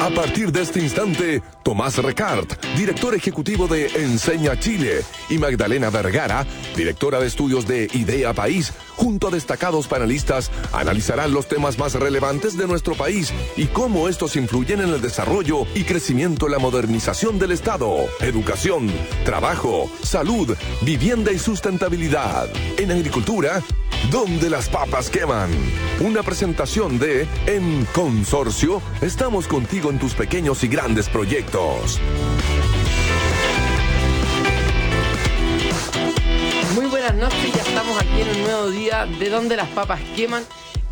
A partir de este instante, Tomás Recart, director ejecutivo de Enseña Chile, y Magdalena Vergara, directora de estudios de Idea País, junto a destacados panelistas, analizarán los temas más relevantes de nuestro país y cómo estos influyen en el desarrollo y crecimiento en la modernización del Estado, educación, trabajo, salud, vivienda y sustentabilidad. En agricultura, donde las papas queman. Una presentación de En Consorcio, estamos contigo en tus pequeños y grandes proyectos. Muy buenas noches, ya estamos aquí en un nuevo día de Donde las papas queman.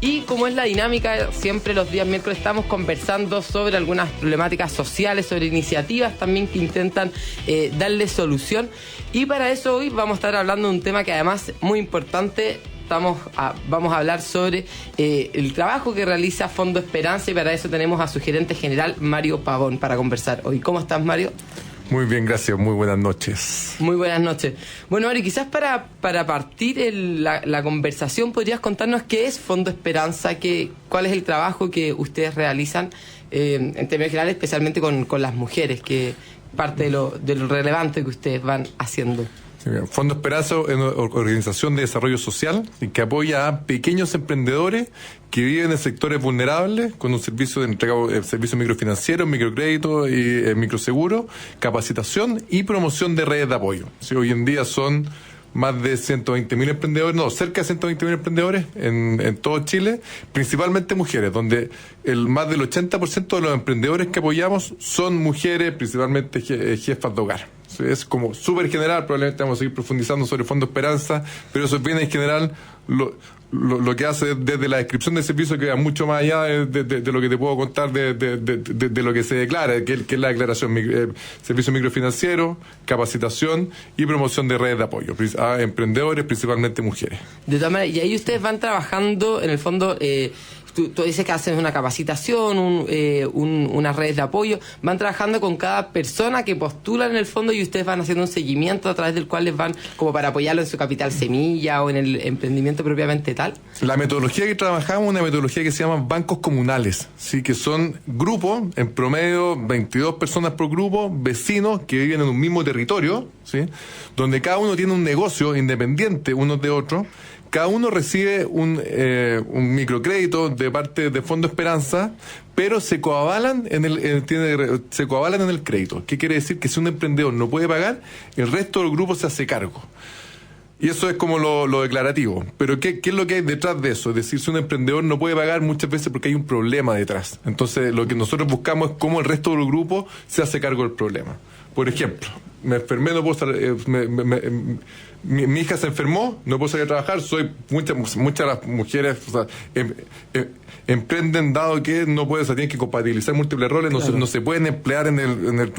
Y como es la dinámica, siempre los días miércoles estamos conversando sobre algunas problemáticas sociales, sobre iniciativas también que intentan darle solución. Y para eso hoy vamos a estar hablando de un tema que además es muy importante. Vamos a hablar sobre el trabajo que realiza Fondo Esperanza, y para eso tenemos a su gerente general, Mario Pavón, para conversar hoy. ¿Cómo estás, Mario? Muy bien, gracias. Muy buenas noches. Muy buenas noches. Bueno, Mario, quizás para partir la conversación, ¿podrías contarnos qué es Fondo Esperanza? ¿Cuál es el trabajo que ustedes realizan en términos generales, especialmente con las mujeres, que parte de lo relevante que ustedes van haciendo? Sí, Fondo Esperanza es una organización de desarrollo social que apoya a pequeños emprendedores que viven en sectores vulnerables con un servicio de entrega, servicio microfinanciero, microcrédito y microseguro, capacitación y promoción de redes de apoyo. Sí, hoy en día son más de 120.000 emprendedores, cerca de 120.000 emprendedores en todo Chile, principalmente mujeres, donde más del 80% de los emprendedores que apoyamos son mujeres, principalmente jefas de hogar. Es como súper general, probablemente vamos a seguir profundizando sobre Fondo Esperanza, pero eso es bien en general lo que hace desde la descripción del servicio, que va mucho más allá de lo que te puedo contar de lo que se declara, que es la declaración, servicio microfinanciero, capacitación y promoción de redes de apoyo a emprendedores, principalmente mujeres. De todas maneras, y ahí ustedes van trabajando, en el fondo, tú dices que hacen una capacitación, unas redes de apoyo, van trabajando con cada persona que postula en el fondo, y ustedes van haciendo un seguimiento a través del cual les van como para apoyarlo en su capital semilla o en el emprendimiento propiamente tal. La metodología que trabajamos es una metodología que se llama bancos comunales, ¿sí? Que son grupos, en promedio 22 personas por grupo, vecinos que viven en un mismo territorio, ¿sí? Donde cada uno tiene un negocio independiente unos de otros. Cada uno recibe un microcrédito de parte de Fondo Esperanza, pero se coavalan en el crédito. ¿Qué quiere decir? Que si un emprendedor no puede pagar, el resto del grupo se hace cargo. Y eso es como lo declarativo. Pero ¿qué es lo que hay detrás de eso? Es decir, si un emprendedor no puede pagar, muchas veces porque hay un problema detrás. Entonces, lo que nosotros buscamos es cómo el resto del grupo se hace cargo del problema. Por ejemplo, me enfermé, no puedo salir, mi hija se enfermó, no puedo salir a trabajar, muchas de las mujeres, o sea, emprenden dado que no pueden, tienen que compatibilizar múltiples roles, claro. No se pueden emplear en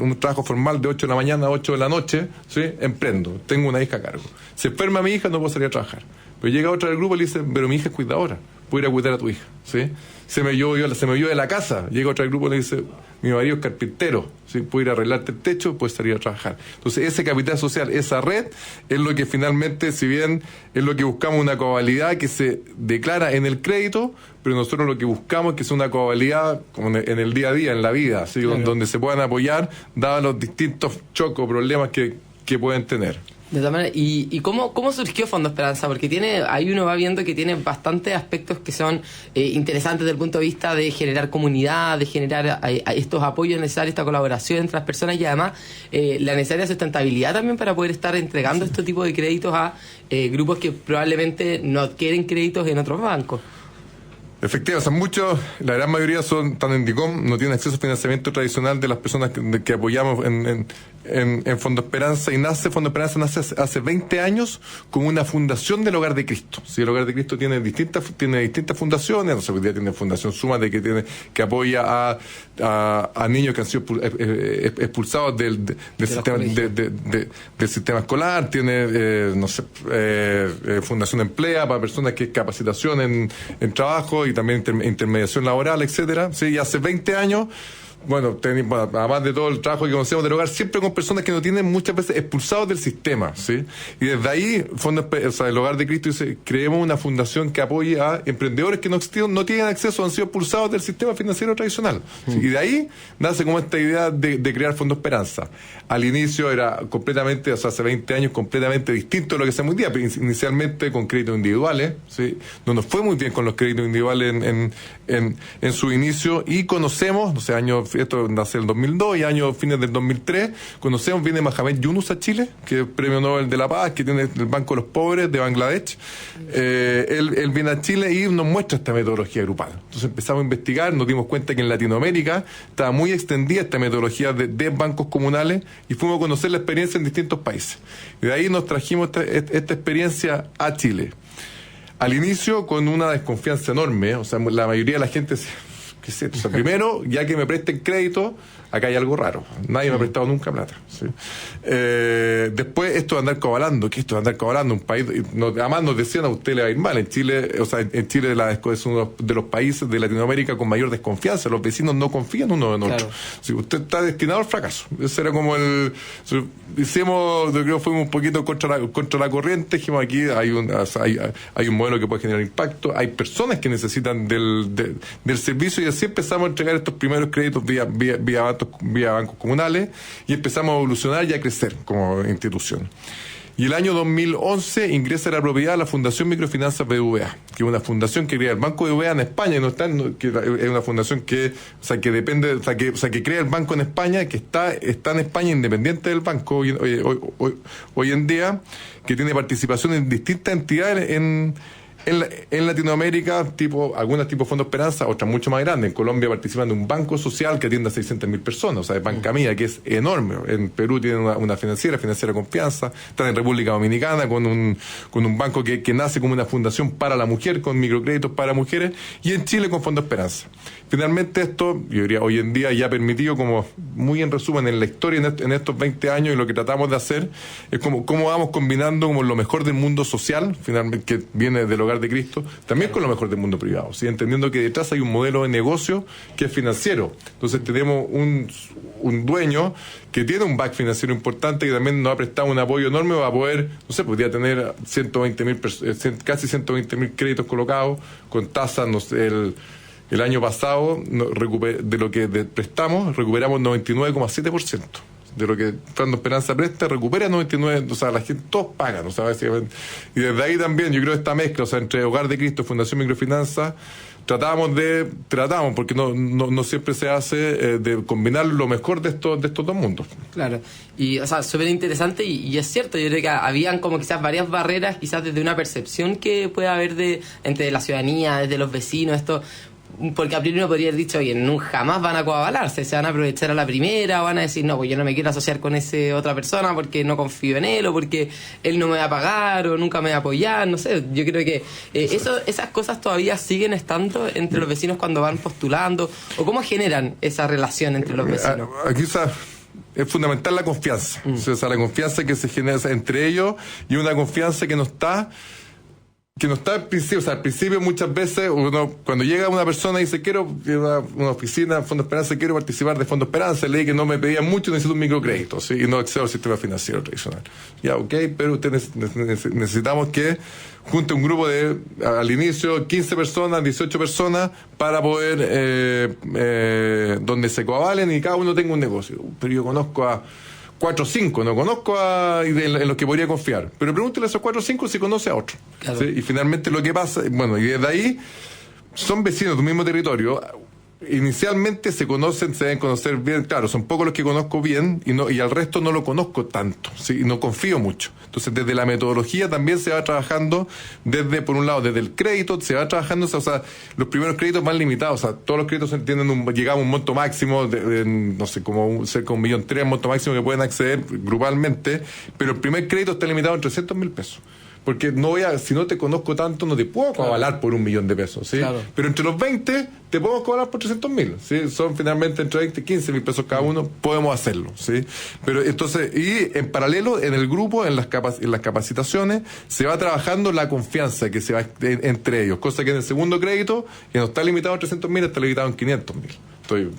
un trabajo formal de 8 de la mañana a 8 de la noche, ¿sí? Emprendo, tengo una hija a cargo. Se enferma mi hija, no puedo salir a trabajar. Pero llega otra del grupo y le dice, pero mi hija es cuidadora, puedo ir a cuidar a tu hija, ¿sí? Se me llueve de la casa, llega otra del grupo y le dice, mi marido es carpintero, ¿sí? Puedo ir a arreglarte el techo, puedes salir a trabajar. Entonces ese capital social, esa red, es lo que finalmente, si bien es lo que buscamos, una covalidad que se declara en el crédito, pero nosotros lo que buscamos es que sea una covalidad como en el día a día, en la vida, ¿sí? Claro. Donde se puedan apoyar, dados los distintos choques o problemas que pueden tener. De todas maneras, ¿y cómo surgió Fondo Esperanza? Porque ahí uno va viendo que tiene bastantes aspectos que son interesantes desde el punto de vista de generar comunidad, de generar estos apoyos necesarios, esta colaboración entre las personas, y además la necesaria sustentabilidad también para poder estar entregando este tipo de créditos a grupos que probablemente no adquieren créditos en otros bancos. Efectivamente, la gran mayoría están en DICOM, no tienen acceso a financiamiento tradicional de las personas que apoyamos en Fondo Esperanza, y Fondo Esperanza nace hace 20 años como una fundación del Hogar de Cristo. Sí, el Hogar de Cristo tiene distintas fundaciones, hoy día tiene Fundación Suma, que apoya a niños que han sido expulsados del sistema escolar, tiene Fundación Emplea para personas que es capacitación en trabajo, y también intermediación laboral, etcétera. Sí, y hace 20 años bueno, además de todo el trabajo que conocemos del hogar, siempre con personas que no tienen muchas veces expulsados del sistema, ¿sí? Y desde ahí, el Hogar de Cristo dice, creemos una fundación que apoye a emprendedores que no tienen acceso, han sido expulsados del sistema financiero tradicional. ¿Sí? Y de ahí nace como esta idea de crear Fondo Esperanza. Al inicio era completamente, hace 20 años, completamente distinto de lo que hacemos hoy día, pero inicialmente con créditos individuales, ¿sí? No nos fue muy bien con los créditos individuales en su inicio, y conocemos, esto nace en el 2002 y fines del 2003, conocemos, viene Mohamed Yunus a Chile, que es Premio Nobel de la Paz, que tiene el Banco de los Pobres de Bangladesh. Él viene a Chile y nos muestra esta metodología grupal. Entonces empezamos a investigar, nos dimos cuenta que en Latinoamérica estaba muy extendida esta metodología de bancos comunales, y fuimos a conocer la experiencia en distintos países. Y de ahí nos trajimos esta experiencia a Chile. Al inicio con una desconfianza enorme, la mayoría de la gente ¿qué es esto? Primero, ya que me presten crédito, acá hay algo raro. Nadie me ha prestado nunca plata. ¿Sí? Después, esto de andar cobalando, un país, además nos decían, a usted le va a ir mal. En Chile, es uno de los países de Latinoamérica con mayor desconfianza. Los vecinos no confían uno en otro. Claro. ¿Sí? Usted está destinado al fracaso. Ese era como yo creo que fuimos un poquito contra la corriente. Dijimos, aquí hay un modelo que puede generar impacto, hay personas que necesitan del servicio, y así empezamos a entregar estos primeros créditos vía bancos comunales, y empezamos a evolucionar y a crecer como institución. Y el año 2011 ingresa la propiedad a la Fundación Microfinanzas BBVA, que es una fundación que crea el Banco BBVA en España, que es una fundación que crea el banco en España, que está en España, independiente del banco hoy en día, que tiene participación en distintas entidades en Latinoamérica, algunas tipo Fondo Esperanza, otras mucho más grandes. En Colombia participan de un banco social que atiende a 600.000 personas, de Banca Mía, que es enorme. En Perú tienen una financiera Confianza. Están en República Dominicana con un banco que nace como una fundación para la mujer, con microcréditos para mujeres, y en Chile con Fondo Esperanza. Finalmente esto, yo diría, hoy en día ya permitido, como muy en resumen, en la historia en estos 20 años, y lo que tratamos de hacer es cómo vamos combinando como lo mejor del mundo social, finalmente, que viene del Hogar de Cristo, también con lo mejor del mundo privado, ¿sí? Entendiendo que detrás hay un modelo de negocio que es financiero. Entonces tenemos un dueño que tiene un back financiero importante, que también nos ha prestado un apoyo enorme para poder, podría tener casi 120.000 créditos colocados, con tasas, el año pasado, de lo que prestamos, recuperamos 99,7%. De lo que Fondo Esperanza presta, recupera 99, la gente, todos pagan, básicamente. Y desde ahí también, yo creo, esta mezcla, entre Hogar de Cristo, Fundación Microfinanza, tratamos, porque no siempre se hace, de combinar lo mejor de estos dos mundos. Claro, y súper interesante, y es cierto, yo creo que habían como quizás varias barreras, quizás desde una percepción que puede haber entre la ciudadanía, desde los vecinos, porque a priori uno podría haber dicho, oye, jamás van a coavalarse, se van a aprovechar a la primera, o van a decir, no, pues yo no me quiero asociar con esa otra persona porque no confío en él, o porque él no me va a pagar, o nunca me va a apoyar, no sé. Yo creo que esas cosas todavía siguen estando entre los vecinos cuando van postulando, o cómo generan esa relación entre los vecinos. Aquí es fundamental la confianza, la confianza que se genera entre ellos, y una confianza que no está al principio. Al principio muchas veces cuando llega una persona y dice, quiero una oficina, Fondo Esperanza, quiero participar de Fondo Esperanza, leí que no me pedían mucho, necesito un microcrédito, ¿sí? Y no accedo al sistema financiero tradicional. Ya, pero necesitamos que junte un grupo al inicio, 15 personas, 18 personas, para poder, donde se coavalen y cada uno tenga un negocio. Pero yo conozco a 4 o 5, no conozco en los que podría confiar, pero pregúntele a esos 4 o 5 si conoce a otro. Claro. ¿Sí? Y finalmente lo que pasa, y desde ahí son vecinos de tu mismo territorio. Inicialmente se deben conocer bien, claro, son pocos los que conozco bien, y al resto no lo conozco tanto, ¿sí? Y no confío mucho. Entonces, desde la metodología también se va trabajando, por un lado, desde el crédito, se va trabajando, los primeros créditos van limitados, todos los créditos llegamos a un monto máximo, como cerca de 1.3 millón, monto máximo que pueden acceder grupalmente, pero el primer crédito está limitado en 300.000 pesos. Porque si no te conozco tanto, no te puedo avalar por 1 millón de pesos, ¿sí? Claro. Pero entre los 20 te podemos cobrar por 300.000, ¿sí? Son finalmente entre 20 y 15.000 pesos cada uno, podemos hacerlo, ¿sí? Pero entonces, y en paralelo, en el grupo, en las capacitaciones, se va trabajando la confianza que se va entre ellos, cosa que en el segundo crédito, que no está limitado a 300.000, está limitado en 500.000.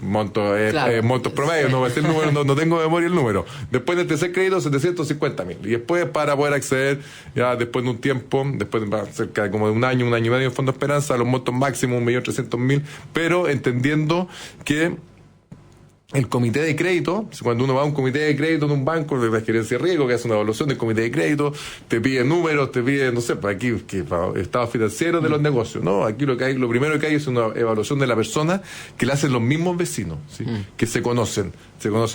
montos promedio, no va a ser el número, no tengo memoria el número. Después del tercer crédito, 750.000. Y después, para poder acceder, ya después de un tiempo, después de cerca de como de un año y medio en Fondo Esperanza, a los montos máximos, 1.300.000, pero entendiendo que el comité de crédito, cuando uno va a un comité de crédito de un banco de gerencia de riesgo, que hace una evaluación del comité de crédito, te pide números, te pide, no sé, para aquí, para estados financieros de los negocios, ¿no? Aquí lo primero que hay es una evaluación de la persona que la hacen los mismos vecinos, ¿sí? Que se conocen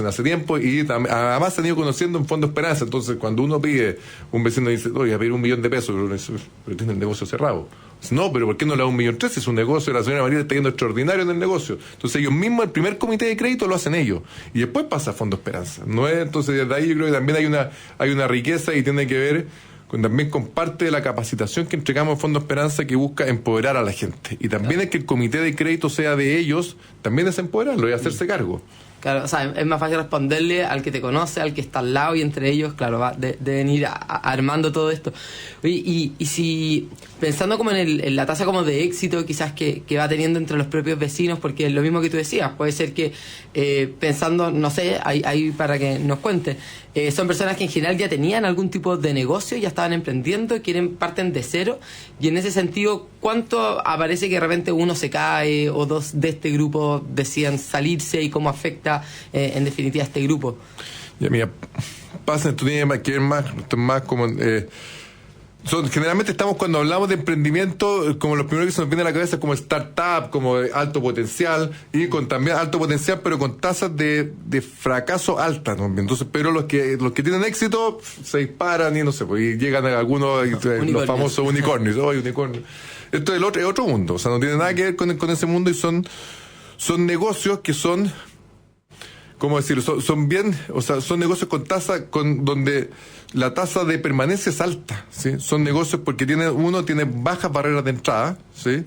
hace tiempo y además se han ido conociendo en Fondo Esperanza. Entonces, cuando uno pide, un vecino dice, oye, a pedir $1.000.000, pero tiene el negocio cerrado. No, pero ¿por qué no le da 1.300.000? Es un negocio, la señora María está yendo extraordinario en el negocio. Entonces ellos mismos, el primer comité de crédito lo hacen ellos. Y después pasa a Fondo Esperanza. No es, entonces desde ahí yo creo que también hay una riqueza y tiene que ver también con parte de la capacitación que entregamos en Fondo Esperanza, que busca empoderar a la gente. Y también es que el comité de crédito sea de ellos, también es empoderarlo y hacerse cargo. Claro, o sea, es más fácil responderle al que te conoce, al que está al lado, y entre ellos, claro, deben ir armando todo esto. Y si, pensando como en la tasa como de éxito quizás que va teniendo entre los propios vecinos, porque es lo mismo que tú decías, puede ser que pensando, no sé, ahí para que nos cuente, son personas que en general ya tenían algún tipo de negocio, ya estaban emprendiendo, parten de cero, y en ese sentido, ¿cuánto aparece que de repente uno se cae o dos de este grupo decían salirse y cómo afecta en definitiva este grupo? Ya, mira, pasa, esto tiene que ver más como generalmente estamos, cuando hablamos de emprendimiento, como lo primero que se nos viene a la cabeza como startup, como de alto potencial, y con también alto potencial, pero con tasas de fracaso altas, ¿no? Entonces, pero los que tienen éxito se disparan y no sé, pues, y llegan a algunos, los famosos unicornios. Unicornio. Esto es otro mundo, o sea, no tiene nada que ver con ese mundo, y son negocios que son, ¿cómo decirlo? Son bien, o sea, son negocios con tasa, donde la tasa de permanencia es alta, ¿sí? Son negocios porque tienen bajas barreras de entrada, ¿sí?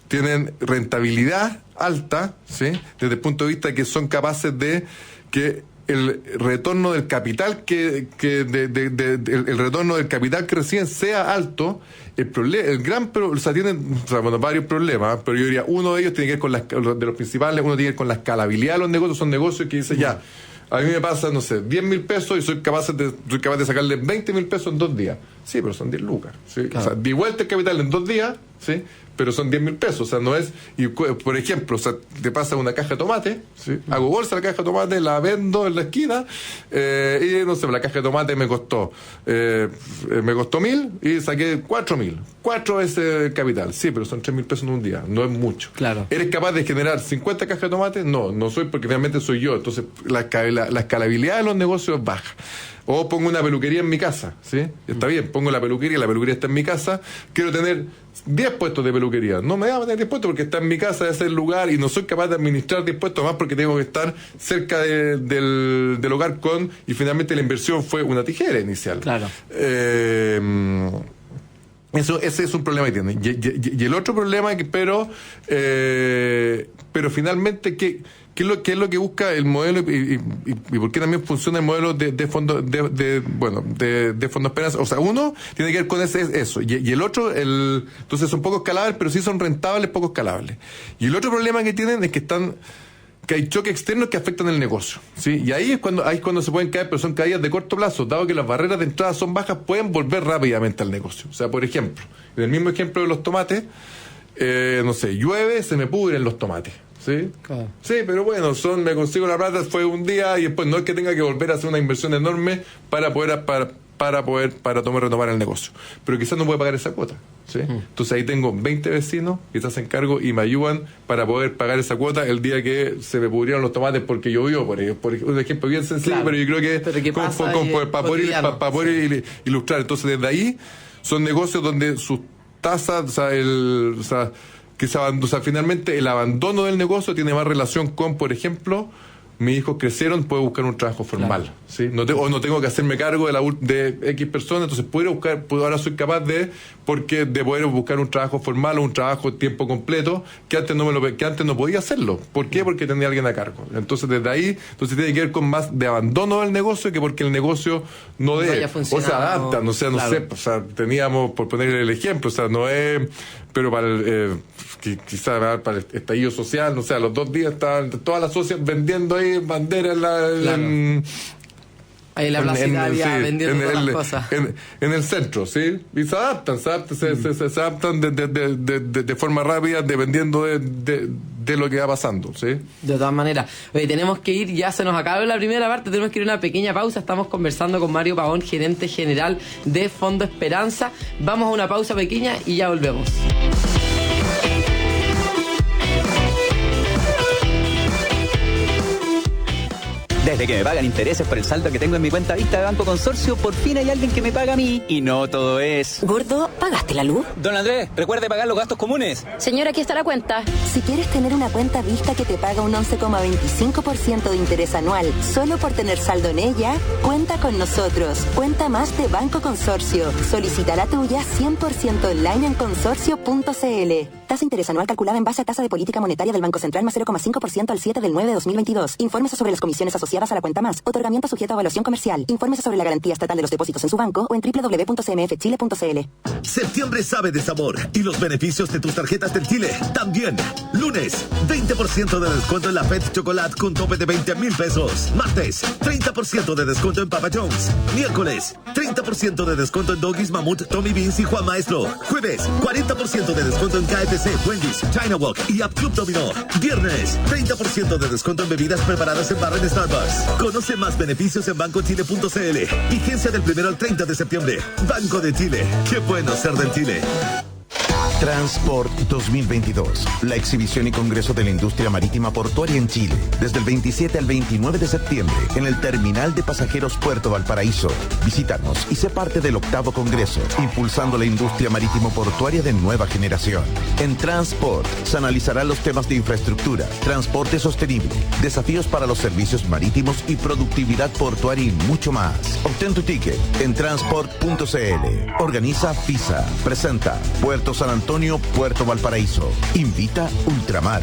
Tienen rentabilidad alta, ¿sí? Desde el punto de vista que son capaces de que el retorno del capital el retorno del capital que reciben sea alto. Tienen varios problemas, pero yo diría uno de ellos tiene que ver de los principales, uno tiene que ver con la escalabilidad de los negocios. Son negocios que dicen ya, a mí me pasa, no sé, 10.000 pesos y soy capaz de sacarle 20.000 pesos en 2 días. Sí, pero son 10 lucas, ¿sí? Claro. O sea, di vuelta el capital en 2 días, ¿sí? Pero son 10.000 pesos, o sea, no es... Y, por ejemplo, o sea, te pasa una caja de tomate, ¿sí? Hago bolsa la caja de tomate, la vendo en la esquina, y no sé, la caja de tomate me costó 1.000 y saqué 4.000. 4 es el capital, sí, pero son 3.000 pesos en un día, no es mucho. Claro. ¿Eres capaz de generar 50 cajas de tomate? No soy, porque realmente soy yo. Entonces, la escalabilidad de los negocios es baja. O pongo una peluquería en mi casa, ¿sí? Está bien, pongo la peluquería está en mi casa, quiero tener 10 puestos de peluquería. No me da a tener 10 puestos porque está en mi casa, ese es el lugar, y no soy capaz de administrar 10 puestos más porque tengo que estar cerca del hogar y finalmente la inversión fue una tijera inicial. Claro. Ese es un problema que tiene. Y el otro problema pero finalmente, ¿qué es lo que busca el modelo y por qué también funciona el modelo de Fondo Fondo Esperanza? O sea, uno tiene que ver con eso. Y el otro, entonces son poco escalables, pero sí son rentables, poco escalables. Y el otro problema que tienen es que hay choques externos que afectan el negocio, ¿sí? Y ahí es cuando se pueden caer, pero son caídas de corto plazo. Dado que las barreras de entrada son bajas, pueden volver rápidamente al negocio. O sea, por ejemplo, en el mismo ejemplo de los tomates, no sé, llueve, se me pudren los tomates, ¿sí? Claro. Sí, pero bueno, me consigo la plata, fue un día, y después no es que tenga que volver a hacer una inversión enorme para retomar el negocio. Pero quizás no puede pagar esa cuota, ¿sí? Entonces ahí tengo 20 vecinos que se hacen cargo y me ayudan para poder pagar esa cuota el día que se me pudrieron los tomates porque llovió, por un ejemplo bien sencillo, claro. Pero yo creo que para poder ilustrar. Entonces desde ahí son negocios donde sus tasas, finalmente el abandono del negocio tiene más relación con, por ejemplo, mis hijos crecieron, puedo buscar un trabajo formal, claro. ¿Sí? No tengo que hacerme cargo de X personas, entonces ahora soy capaz de poder buscar un trabajo formal o un trabajo tiempo completo que antes no podía hacerlo. ¿Por qué? Porque tenía alguien a cargo. Entonces desde ahí, tiene que ver con más de abandono del negocio que porque el negocio no se adapta, no sé, teníamos, por poner el ejemplo, no es pero para quizás para el estallido social, no sé, a los 2 días estaban todas las socias vendiendo ahí banderas ahí en la Plaza Italia vendiendo todas las cosas. En el centro, ¿sí? Y se adaptan de forma rápida dependiendo de lo que va pasando, ¿sí? De todas maneras. Oye, tenemos que ir, ya se nos acabó la primera parte, tenemos que ir a una pequeña pausa. Estamos conversando con Mario Pavón, gerente general de Fondo Esperanza. Vamos a una pausa pequeña y ya volvemos. Desde que me pagan intereses por el saldo que tengo en mi cuenta vista de Banco Consorcio, por fin hay alguien que me paga a mí. Y no todo es... Gordo, ¿pagaste la luz? Don Andrés, recuerde pagar los gastos comunes. Señora, aquí está la cuenta. Si quieres tener una cuenta vista que te paga un 11,25% de interés anual solo por tener saldo en ella, cuenta con nosotros. Cuenta más de Banco Consorcio. Solicita la tuya 100% online en consorcio.cl. Tasa de interés anual calculada en base a tasa de política monetaria del Banco Central más 0,5% al 7/9 de 2022. Infórmese sobre las comisiones asociadas a la cuenta más. Otorgamiento sujeto a evaluación comercial. Infórmese sobre la garantía estatal de los depósitos en su banco o en www.cmfchile.cl. Septiembre sabe de sabor y los beneficios de tus tarjetas del Chile también. Lunes, 20% de descuento en la Fed Chocolate con tope de 20,000 pesos. Martes, 30% de descuento en Papa John's. Miércoles, 30% de descuento en Doggies, Mamut, Tommy Beans y Juan Maestro. Jueves, 40% de descuento en KFC, Wendy's, China Walk y Up Club Dominó. Viernes, 30% de descuento en bebidas preparadas en barra en Starbucks. Conoce más beneficios en bancochile.cl. Vigencia del 1 al 30 de septiembre. Banco de Chile. Qué bueno ser del Chile. Transport 2022, la exhibición y congreso de la industria marítima portuaria en Chile, desde el 27 al 29 de septiembre, en el Terminal de Pasajeros Puerto Valparaíso. Visítanos y sé parte del 8º congreso, impulsando la industria marítimo portuaria de nueva generación. En Transport se analizarán los temas de infraestructura, transporte sostenible, desafíos para los servicios marítimos y productividad portuaria y mucho más. Obtén tu ticket en transport.cl. Organiza FISA. Presenta Puerto San Antonio, Puerto Valparaíso. Invita Ultramar.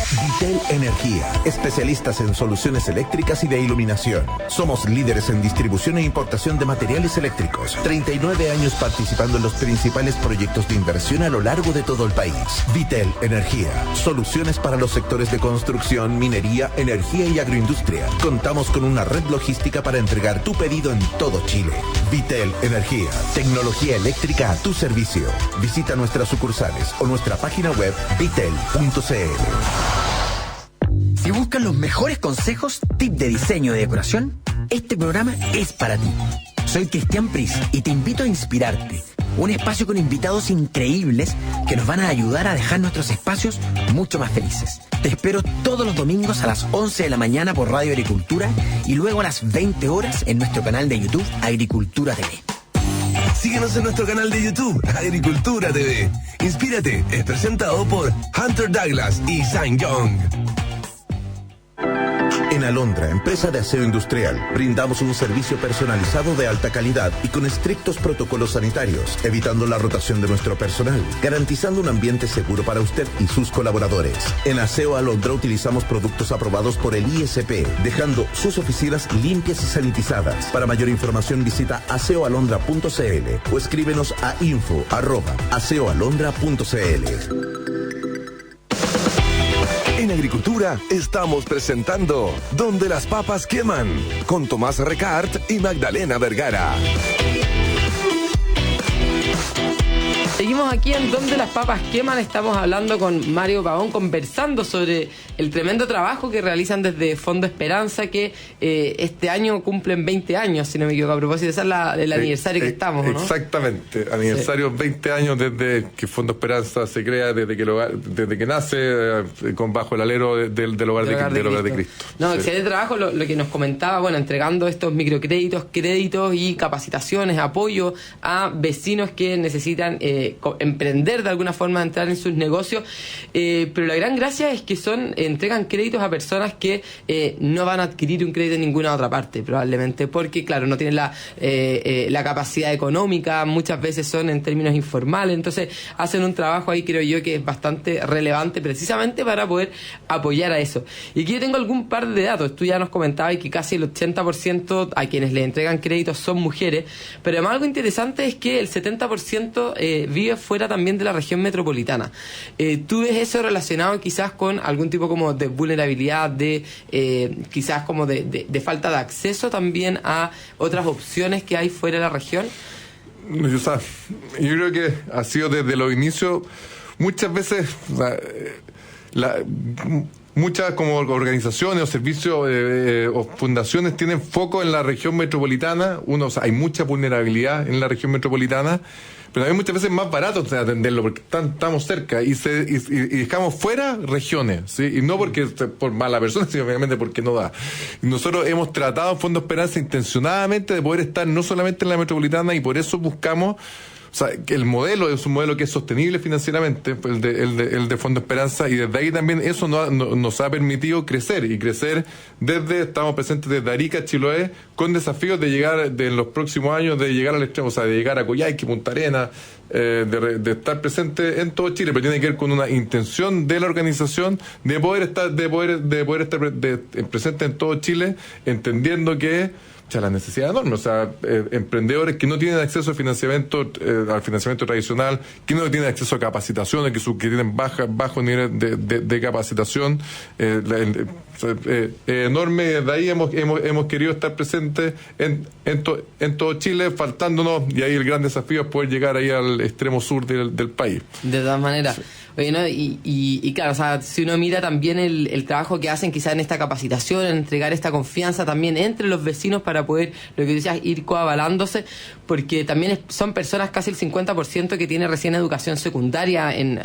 Vitel Energía, especialistas en soluciones eléctricas y de iluminación. Somos líderes en distribución e importación de materiales eléctricos. 39 años participando en los principales proyectos de inversión a lo largo de todo el país. Vitel Energía, soluciones para los sectores de construcción, minería, energía y agroindustria. Contamos con una red logística para entregar tu pedido en todo Chile. Vitel Energía, tecnología eléctrica a tu servicio. Visita nuestras sucursales o nuestra página web vitel.cl. Si buscan los mejores consejos, tips de diseño y decoración, este programa es para ti. Soy Cristian Pris y te invito a inspirarte. Un espacio con invitados increíbles que nos van a ayudar a dejar nuestros espacios mucho más felices. Te espero todos los domingos a las 11 de la mañana por Radio Agricultura y luego a las 20 horas en nuestro canal de YouTube Agricultura TV. Síguenos en nuestro canal de YouTube, Agricultura TV. Inspírate, es presentado por Hunter Douglas y Saint Young. En Alondra, empresa de aseo industrial, brindamos un servicio personalizado de alta calidad y con estrictos protocolos sanitarios, evitando la rotación de nuestro personal, garantizando un ambiente seguro para usted y sus colaboradores. En Aseo Alondra utilizamos productos aprobados por el ISP, dejando sus oficinas limpias y sanitizadas. Para mayor información visita aseoalondra.cl o escríbenos a info@aseoalondra.cl. En Agricultura estamos presentando Donde las papas queman, con Tomás Recart y Magdalena Vergara. Seguimos aquí en Donde las papas queman. Estamos hablando con Mario Pavón, conversando sobre el tremendo trabajo que realizan desde Fondo Esperanza, que este año cumplen 20 años, si no me equivoco. A propósito, ese es el aniversario que estamos, ¿no? Exactamente, aniversario 20 años desde que Fondo Esperanza se crea, desde que nace bajo el alero del Hogar de Cristo. No, sí. Excelente trabajo, lo que nos comentaba, bueno, entregando estos microcréditos, créditos y capacitaciones, apoyo a vecinos que necesitan emprender de alguna forma, entrar en sus negocios, pero la gran gracia es que entregan créditos a personas que no van a adquirir un crédito en ninguna otra parte, probablemente, porque claro, no tienen la capacidad económica, muchas veces son en términos informales, entonces hacen un trabajo ahí, creo yo, que es bastante relevante precisamente para poder apoyar a eso. Y aquí yo tengo algún par de datos. Tú ya nos comentabas que casi el 80% a quienes le entregan créditos son mujeres, pero además algo interesante es que el 70% vive fuera también de la región metropolitana. ¿Tú ves eso relacionado quizás con algún tipo como de vulnerabilidad, de quizás como de falta de acceso también a otras opciones que hay fuera de la región? Yo creo que ha sido desde los inicios, muchas veces muchas como organizaciones o servicios o fundaciones tienen foco en la región metropolitana. Hay mucha vulnerabilidad en la región metropolitana, pero también muchas veces es más barato atenderlo porque estamos cerca y dejamos fuera regiones, ¿sí? Y no porque por mala persona, sino obviamente porque no da. Y nosotros hemos tratado en Fondo Esperanza intencionadamente de poder estar no solamente en la metropolitana, y por eso buscamos, que el modelo es un modelo que es sostenible financieramente, el de Fondo Esperanza, y desde ahí también eso nos ha permitido crecer estamos presentes desde Arica, Chiloé, con desafíos de llegar en los próximos años, de llegar al extremo, de llegar a Coyhaique, Punta Arenas, de estar presente en todo Chile, pero tiene que ver con una intención de la organización de poder estar presente en todo Chile, entendiendo que la necesidad enorme, emprendedores que no tienen acceso al financiamiento tradicional, que no tienen acceso a capacitaciones, que tienen bajo nivel de capacitación, enorme. De ahí hemos querido estar presentes en todo Chile, faltándonos, y ahí el gran desafío es poder llegar ahí al extremo sur del país. De todas maneras. Sí. Oye, ¿no? Y claro, si uno mira también el trabajo que hacen quizás en esta capacitación, en entregar esta confianza también entre los vecinos para poder, lo que decías, ir coavalándose, porque también son personas, casi el 50% que tiene recién educación secundaria en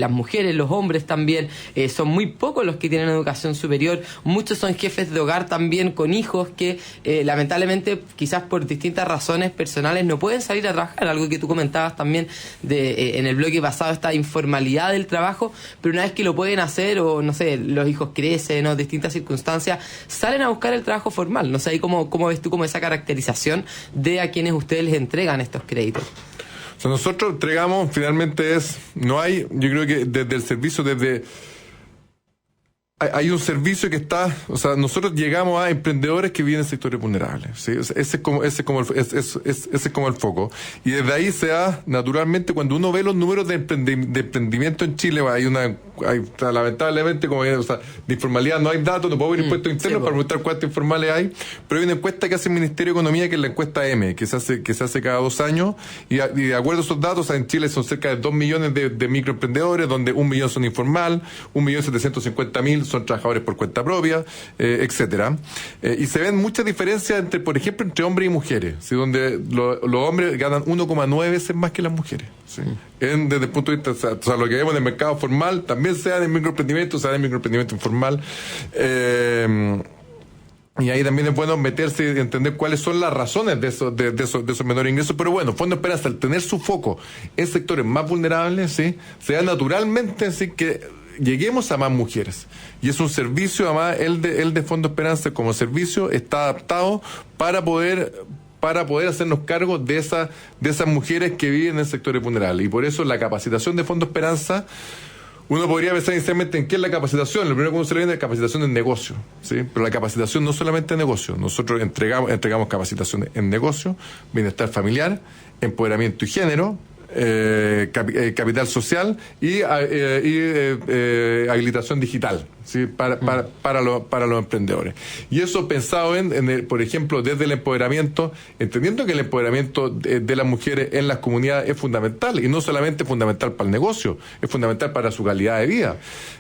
las mujeres, los hombres también, son muy pocos los que tienen educación superior, muchos son jefes de hogar también con hijos que lamentablemente quizás por distintas razones personales no pueden salir a trabajar, algo que tú comentabas también en el bloque pasado, esta informalidad del trabajo, pero una vez que lo pueden hacer, o no sé, los hijos crecen o distintas circunstancias, salen a buscar el trabajo formal. No sé, ahí cómo ves tú como esa caracterización de a quienes ustedes les entregan estos créditos. Nosotros entregamos, finalmente yo creo que desde el servicio, hay un servicio que está, nosotros llegamos a emprendedores que viven en sectores vulnerables, ¿sí? Ese es como el foco. Y desde ahí se da, naturalmente, cuando uno ve los números de emprendimiento en Chile, lamentablemente, de informalidad no hay datos, no puedo ver impuestos internos para mostrar cuántos informales hay, pero hay una encuesta que hace el Ministerio de Economía, que es la encuesta M, que se hace cada 2 años, y de acuerdo a esos datos, en Chile son cerca de 2 millones de microemprendedores, donde 1 millón son informal, 1.750.000 son trabajadores por cuenta propia, etcétera. Y se ven muchas diferencias por ejemplo, entre hombres y mujeres, ¿sí? Donde los hombres ganan 1,9 veces más que las mujeres, ¿sí? Desde el punto de vista, lo que vemos en el mercado formal, también sea en el microemprendimiento, informal. Y ahí también es bueno meterse y entender cuáles son las razones de esos menores ingresos. Pero bueno, Fondo Esperanza, al tener su foco en sectores más vulnerables, ¿sí? Se da naturalmente, ¿sí?, que lleguemos a más mujeres. Y es un servicio, además, el de Fondo Esperanza como servicio está adaptado para poder hacernos cargo de esas mujeres que viven en sectores vulnerables. Y por eso la capacitación de Fondo Esperanza, uno podría pensar inicialmente en qué es la capacitación. Lo primero que uno se le viene es capacitación en negocio, ¿sí? Pero la capacitación no solamente en negocio. Nosotros entregamos capacitación en negocio, bienestar familiar, empoderamiento y género, capital social y habilitación digital, ¿sí? para los emprendedores. Y eso pensado por ejemplo, desde el empoderamiento, entendiendo que el empoderamiento de las mujeres en las comunidades es fundamental, y no solamente fundamental para el negocio, es fundamental para su calidad de vida.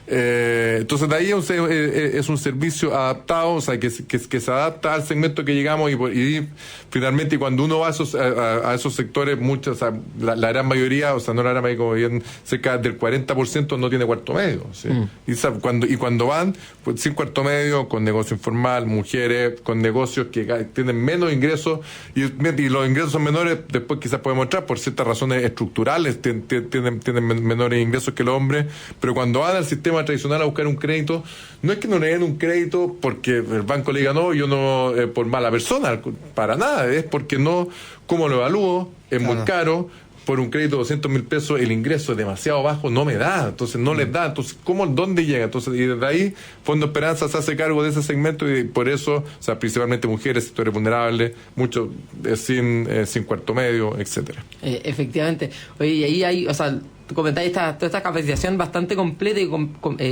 Entonces de ahí es un servicio adaptado, que se adapta al segmento que llegamos, y finalmente cuando uno va a esos sectores, la gran mayoría, no la gran mayoría, como bien, cerca del 40% no tiene cuarto medio, ¿sí? Y cuando van, pues, sin cuarto medio, con negocio informal, mujeres con negocios que tienen menos ingresos, y los ingresos son menores, después quizás podemos mostrar por ciertas razones estructurales, tienen menores ingresos que los hombres, pero cuando van al sistema tradicional a buscar un crédito, no es que no le den un crédito porque el banco le diga no, yo no, por mala persona, para nada, es porque no, ¿cómo lo evalúo? Es muy caro. por un crédito de 200 mil pesos el ingreso es demasiado bajo, no me da, entonces no les da, entonces ¿dónde llega? Entonces, y desde ahí Fondo Esperanza se hace cargo de ese segmento y por eso, o sea, principalmente mujeres, sectores vulnerables, muchos sin cuarto medio, etcétera. Efectivamente. Oye, y ahí hay, o sea, comentáis toda esta capacitación bastante completa y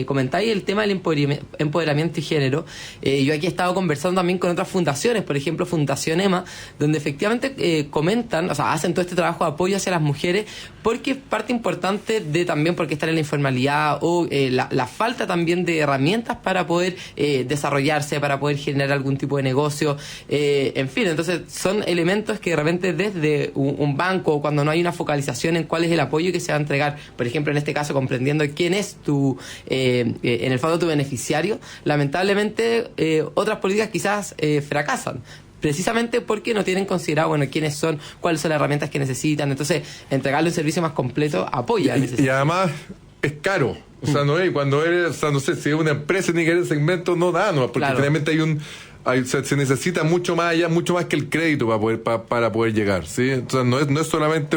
comentáis el tema del empoderamiento y género. Yo aquí he estado conversando también con otras fundaciones, por ejemplo Fundación EMA, donde efectivamente comentan, o sea, hacen todo este trabajo de apoyo hacia las mujeres, porque es parte importante de también porque están en la informalidad o la falta también de herramientas para poder desarrollarse, para poder generar algún tipo de negocio, en fin, entonces son elementos que de repente desde un banco, cuando no hay una focalización en cuál es el apoyo que se va a entregar, por ejemplo, en este caso, comprendiendo quién es en el fondo tu beneficiario, lamentablemente otras políticas quizás fracasan. Precisamente porque no tienen considerado, quiénes son, cuáles son las herramientas que necesitan. Entonces, entregarle un servicio más completo apoya. Y además es caro. O sea, no es cuando eres, o sea, no sé, si es una empresa ni que eres segmento, no da, no, porque claro. Finalmente se necesita mucho más que el crédito para poder llegar, ¿sí? Entonces no es solamente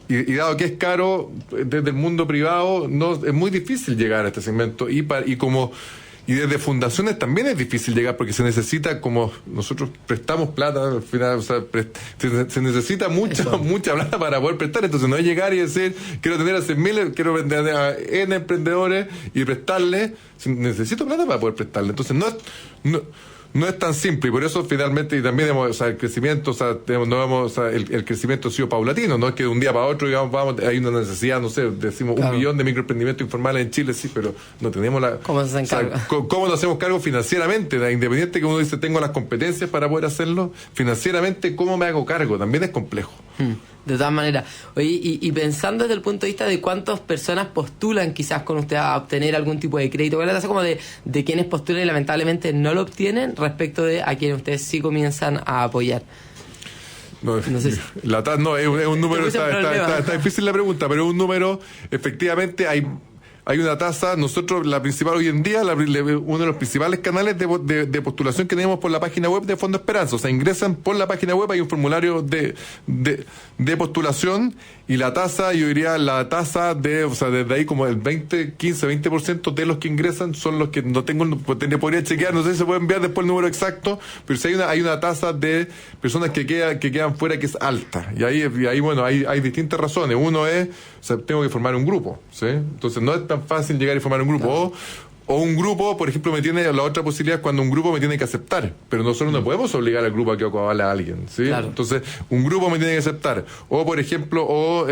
y dado que es caro desde el mundo privado, es muy difícil llegar a este segmento y desde fundaciones también es difícil llegar porque se necesita, como nosotros prestamos plata al final, o sea, se necesita mucha plata para poder prestar. Entonces no es llegar y decir quiero tener a 100.000, quiero vender a N emprendedores y prestarle, necesito plata para poder prestarle. Entonces no es tan simple y por eso finalmente, y también el crecimiento, el crecimiento ha sido paulatino, no es que de un día para otro digamos hay una necesidad, no sé, decimos claro. 1 millón de microemprendimientos informales en Chile, sí, pero no tenemos ¿Cómo se encarga? ¿Cómo nos hacemos cargo financieramente? Independiente que uno dice tengo las competencias para poder hacerlo, financieramente ¿cómo me hago cargo? También es complejo. De todas maneras. Oye, y pensando desde el punto de vista de cuántas personas postulan quizás con usted a obtener algún tipo de crédito, ¿cuál es la tasa como de quienes postulan y lamentablemente no lo obtienen respecto de a quienes ustedes sí comienzan a apoyar? No sé si... es un número, está difícil la pregunta, pero es un número, efectivamente hay una tasa, nosotros la principal hoy en día, uno de los principales canales de postulación que tenemos por la página web de Fondo Esperanza, o sea, ingresan por la página web, hay un formulario de postulación y la tasa, yo diría desde ahí como el 15-20% de los que ingresan son los que podría chequear, no sé si se puede enviar después el número exacto, pero sí hay una tasa de personas que quedan fuera que es alta, y ahí bueno, hay distintas razones. Uno es, o sea, tengo que formar un grupo, ¿sí? Entonces no es tan fácil llegar y formar un grupo, claro. O un grupo, por ejemplo, la otra posibilidad es cuando un grupo me tiene que aceptar, pero nosotros no podemos obligar al grupo a que avale a alguien, ¿sí? Claro. Entonces, un grupo me tiene que aceptar, o por ejemplo,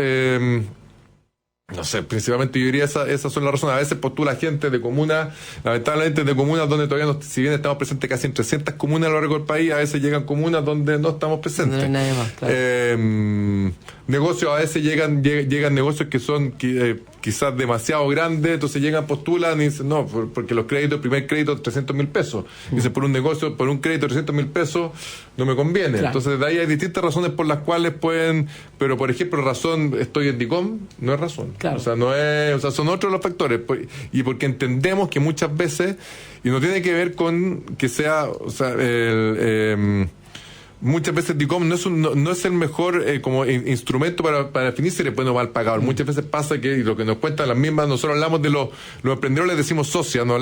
no sé, principalmente yo diría esas son las razones. A veces postula gente de comunas, lamentablemente de comunas donde todavía si bien estamos presentes casi en 300 comunas a lo largo del país, a veces llegan comunas donde no estamos presentes. No hay nadie más, claro. Negocios, a veces llegan negocios que son quizás demasiado grandes, entonces postulan y dicen, no, porque los créditos, el primer crédito 300.000 pesos. Dicen, por un crédito de 300.000 pesos no me conviene. Claro. Entonces de ahí hay distintas razones por las cuales pueden, pero por ejemplo, estoy en DICOM, no es razón. Claro. O sea, son otros los factores. Y porque entendemos que muchas veces, y no tiene que ver con que sea, o sea, muchas veces DICOM no es el mejor como instrumento para definir si eres bueno o mal pagador. Muchas veces pasa que, y lo que nos cuentan las mismas, nosotros hablamos de los emprendedores, les decimos socias, no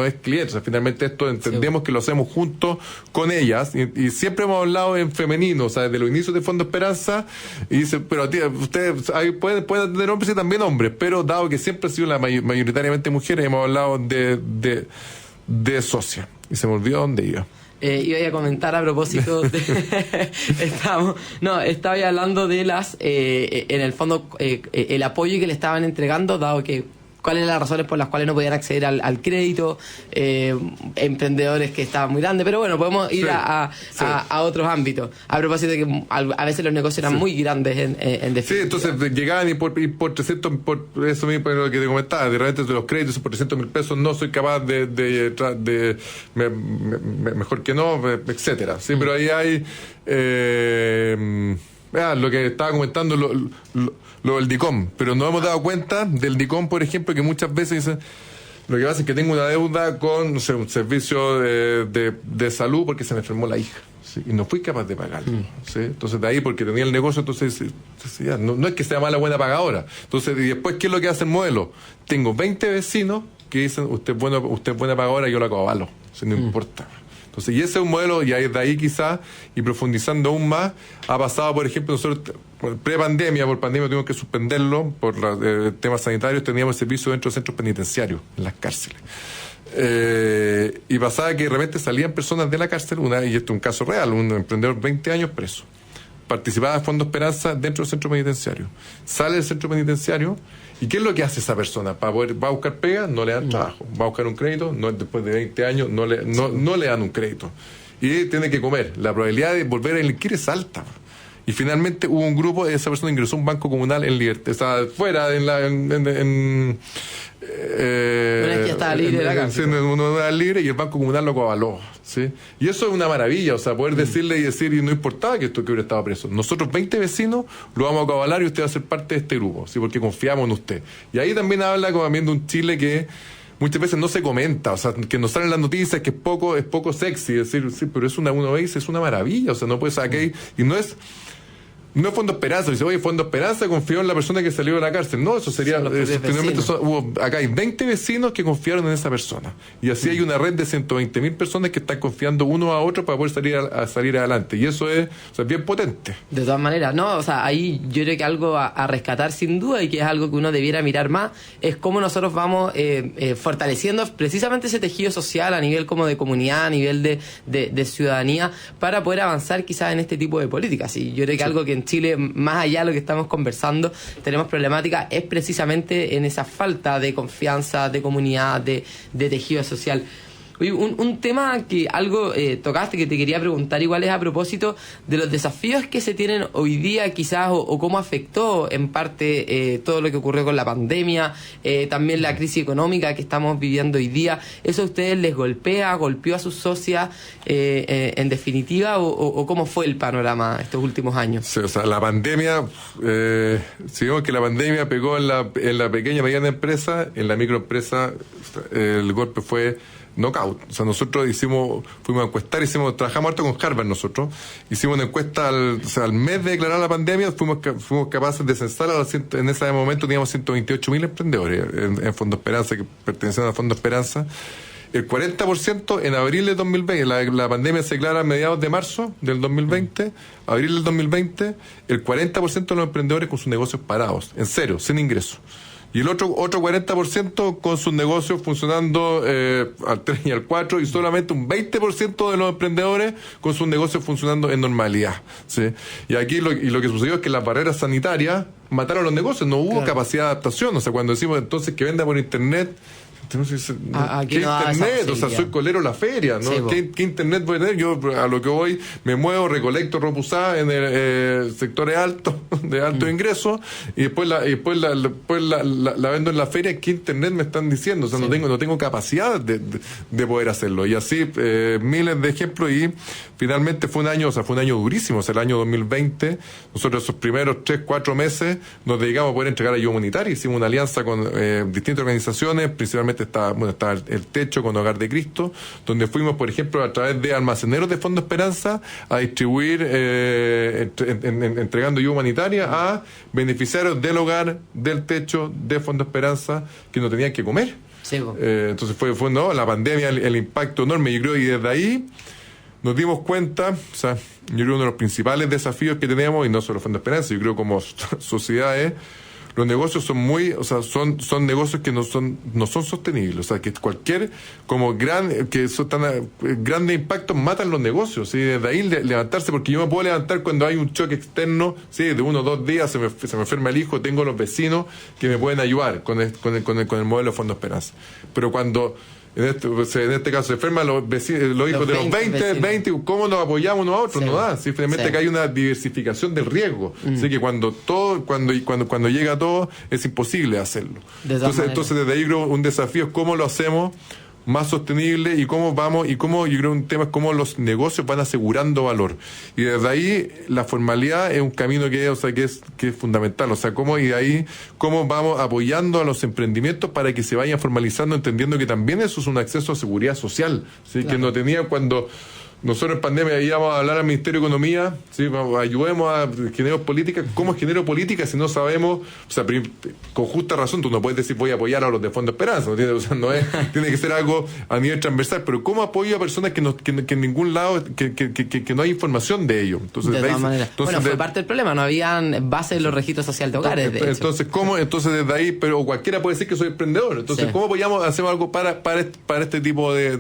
es cliente. O sea, finalmente esto entendemos que lo hacemos juntos con ellas, y siempre hemos hablado en femenino, o sea, desde los inicios de Fondo Esperanza, y dice, pero ustedes pueden tener hombres y también hombres, pero dado que siempre ha sido mayoritariamente mujeres, hemos hablado de socia, y se me olvidó dónde iba. Iba a comentar a propósito de estaba hablando de en el fondo el apoyo que le estaban entregando, dado que cuáles eran las razones por las cuales no podían acceder al crédito, emprendedores que estaban muy grandes, pero bueno, podemos ir a otros ámbitos. A propósito de que a veces los negocios eran muy grandes en definitiva. Sí, entonces llegaban y por 300, por eso mismo lo que te comentaba, de repente de los créditos por 300.000 pesos no soy capaz mejor que no, etcétera. Sí, pero ahí hay lo que estaba comentando lo del DICOM, pero nos hemos dado cuenta del DICOM, por ejemplo, que muchas veces dicen, lo que pasa es que tengo una deuda con, no sé, un servicio de salud porque se me enfermó la hija. ¿sí? Y no fui capaz de pagarlo. ¿Sí? Entonces de ahí, porque tenía el negocio, entonces ya, no es que sea mala buena pagadora. Entonces, y después, ¿qué es lo que hace el modelo? Tengo 20 vecinos que dicen, usted es buena pagadora, yo la avalo, si no importa. Entonces, y ese es un modelo, y de ahí quizás, y profundizando aún más, ha pasado, por ejemplo, nosotros pre-pandemia, por pandemia tuvimos que suspenderlo por temas sanitarios, teníamos servicio dentro de centros penitenciarios, en las cárceles. Y pasaba que de repente salían personas de la cárcel, y esto es un caso real, un emprendedor 20 años preso, participaba de Fondo Esperanza dentro del centro penitenciario, sale del centro penitenciario, ¿y qué es lo que hace esa persona? ¿Va a buscar pega? No le dan trabajo. ¿Va a buscar un crédito? No, después de 20 años no le dan un crédito. Y tiene que comer. La probabilidad de volver a delinquir es alta. Y finalmente hubo un grupo, esa persona ingresó a un banco comunal en libertad, estaba fuera que estaba libre de la cárcel. Uno era libre y el banco comunal lo avaló, ¿sí? Y eso es una maravilla, o sea, poder decirle y no importaba que hubiera estado preso. Nosotros 20 vecinos lo vamos a avalar y usted va a ser parte de este grupo, ¿sí? Porque confiamos en usted. Y ahí también habla como también de un Chile que muchas veces no se comenta, o sea, que nos salen las noticias que es poco sexy, decir, sí, pero uno ve y dice, es una maravilla, o sea, no puede sacar y no es Fondo Esperanza, dice, oye, Fondo Esperanza confió en la persona que salió de la cárcel. No, eso sería, finalmente acá hay 20 vecinos que confiaron en esa persona. Y así hay una red de 120.000 personas que están confiando uno a otro para poder salir adelante. Y eso es, bien potente. De todas maneras, no, o sea, ahí yo creo que algo a rescatar sin duda y que es algo que uno debiera mirar más, es cómo nosotros vamos fortaleciendo precisamente ese tejido social a nivel como de comunidad, a nivel de ciudadanía, para poder avanzar quizás en este tipo de políticas. Y yo creo que algo que en Chile, más allá de lo que estamos conversando, tenemos problemática, es precisamente en esa falta de confianza, de comunidad, de tejido social. Oye, un tema que algo tocaste, que te quería preguntar igual, es a propósito de los desafíos que se tienen hoy día quizás, o cómo afectó en parte todo lo que ocurrió con la pandemia, también la crisis económica que estamos viviendo hoy día. ¿Eso a ustedes les golpeó a sus socias en definitiva, o cómo fue el panorama estos últimos años? Sí, o sea, la pandemia, si vemos que la pandemia pegó en la pequeña y mediana empresa, en la microempresa el golpe fue knockout. O sea, nosotros fuimos a encuestar, trabajamos harto con Harvard nosotros, hicimos una encuesta al mes de declarar la pandemia, fuimos capaces de censar en ese momento teníamos 128.000 emprendedores en Fondo Esperanza, que pertenecían a Fondo Esperanza. El 40% en abril del 2020, la pandemia se declara a mediados de marzo del 2020, abril del 2020, el 40% de los emprendedores con sus negocios parados, en cero, sin ingresos. Y el otro 40% con sus negocios funcionando al 3 y al 4, y solamente un 20% de los emprendedores con sus negocios funcionando en normalidad, ¿sí? Y aquí lo que sucedió es que las barreras sanitarias mataron los negocios, no hubo capacidad de adaptación. O sea, cuando decimos entonces que venda por internet, entonces, ¿qué internet? O sea, soy colero en la feria, ¿no? Sí, ¿Qué internet voy a tener? Yo a lo que voy me muevo, recolecto ropa usada en el sectores altos, de alto ingreso, y después la vendo en la feria. ¿Qué internet me están diciendo? O sea, no tengo capacidad de poder hacerlo. Y así miles de ejemplos, y finalmente fue un año durísimo. O sea, el año 2020, nosotros esos primeros 3-4 meses nos dedicamos a poder entregar ayuda humanitaria. Hicimos una alianza con distintas organizaciones, principalmente estaba el Techo con Hogar de Cristo, donde fuimos, por ejemplo, a través de almaceneros de Fondo Esperanza a distribuir, entregando ayuda humanitaria a beneficiarios del Hogar, del Techo, de Fondo Esperanza, que no tenían que comer. Sí, entonces fue la pandemia, el impacto enorme, yo creo, y desde ahí nos dimos cuenta, o sea, yo creo que uno de los principales desafíos que tenemos, y no solo Fondo Esperanza, yo creo como sociedad, es los negocios son negocios que no son sostenibles. O sea, que grandes impactos matan los negocios. Y desde ahí levantarse, porque yo me puedo levantar cuando hay un choque externo, sí, de 1 o 2 días, se me enferma el hijo, tengo los vecinos que me pueden ayudar con el modelo de Fondo Esperanza. Pero cuando en este caso se enferman los hijos de los 20, ¿cómo nos apoyamos unos a otros? Sí. No da. Simplemente que hay una diversificación del riesgo. Así que cuando llega todo, es imposible hacerlo. Entonces desde ahí creo un desafío es cómo lo hacemos más sostenible, y cómo yo creo un tema es cómo los negocios van asegurando valor, y desde ahí la formalidad es un camino que es fundamental. O sea, cómo vamos apoyando a los emprendimientos para que se vayan formalizando, entendiendo que también eso es un acceso a seguridad social, ¿sí? Claro. Que no tenía cuando nosotros en pandemia íbamos a hablar al Ministerio de Economía, ¿sí? Ayudemos a generar políticas. ¿Cómo genero políticas si no sabemos? O sea, con justa razón, tú no puedes decir voy a apoyar a los de Fondo Esperanza, ¿no? O sea, no es, tiene que ser algo a nivel transversal, pero ¿cómo apoyo a personas que en ningún lado, que no hay información de ellos? Entonces, de todas maneras. Bueno, fue parte del problema, no habían bases en los registros sociales de hogares, de hecho. Entonces desde ahí, pero cualquiera puede decir que soy emprendedor. Entonces, ¿cómo hacemos algo para este tipo de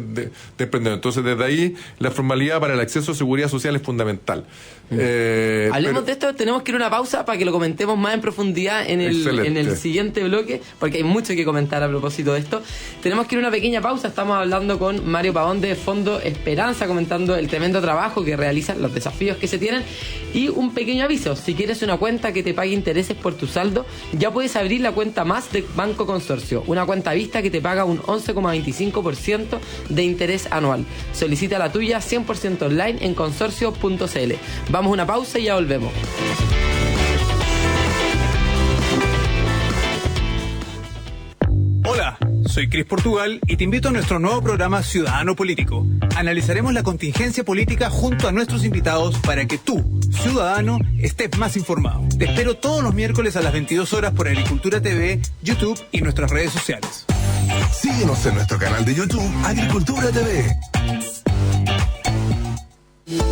emprendedores? Entonces, desde ahí, la formalidad para el acceso a seguridad social es fundamental. Hablemos de esto, tenemos que ir a una pausa para que lo comentemos más en profundidad en el siguiente bloque, porque hay mucho que comentar a propósito de esto. Tenemos que ir a una pequeña pausa, estamos hablando con Mario Pavón de Fondo Esperanza, comentando el tremendo trabajo que realizan, los desafíos que se tienen, y un pequeño aviso: si quieres una cuenta que te pague intereses por tu saldo, ya puedes abrir la cuenta Más de Banco Consorcio, una cuenta a vista que te paga un 11,25% de interés anual. Solicita la tuya 100% online en consorcio.cl. Vamos a una pausa y ya volvemos. Hola, soy Cris Portugal y te invito a nuestro nuevo programa Ciudadano Político. Analizaremos la contingencia política junto a nuestros invitados para que tú, ciudadano, estés más informado. Te espero todos los miércoles a las 22 horas por Agricultura TV, YouTube y nuestras redes sociales. Síguenos en nuestro canal de YouTube Agricultura TV.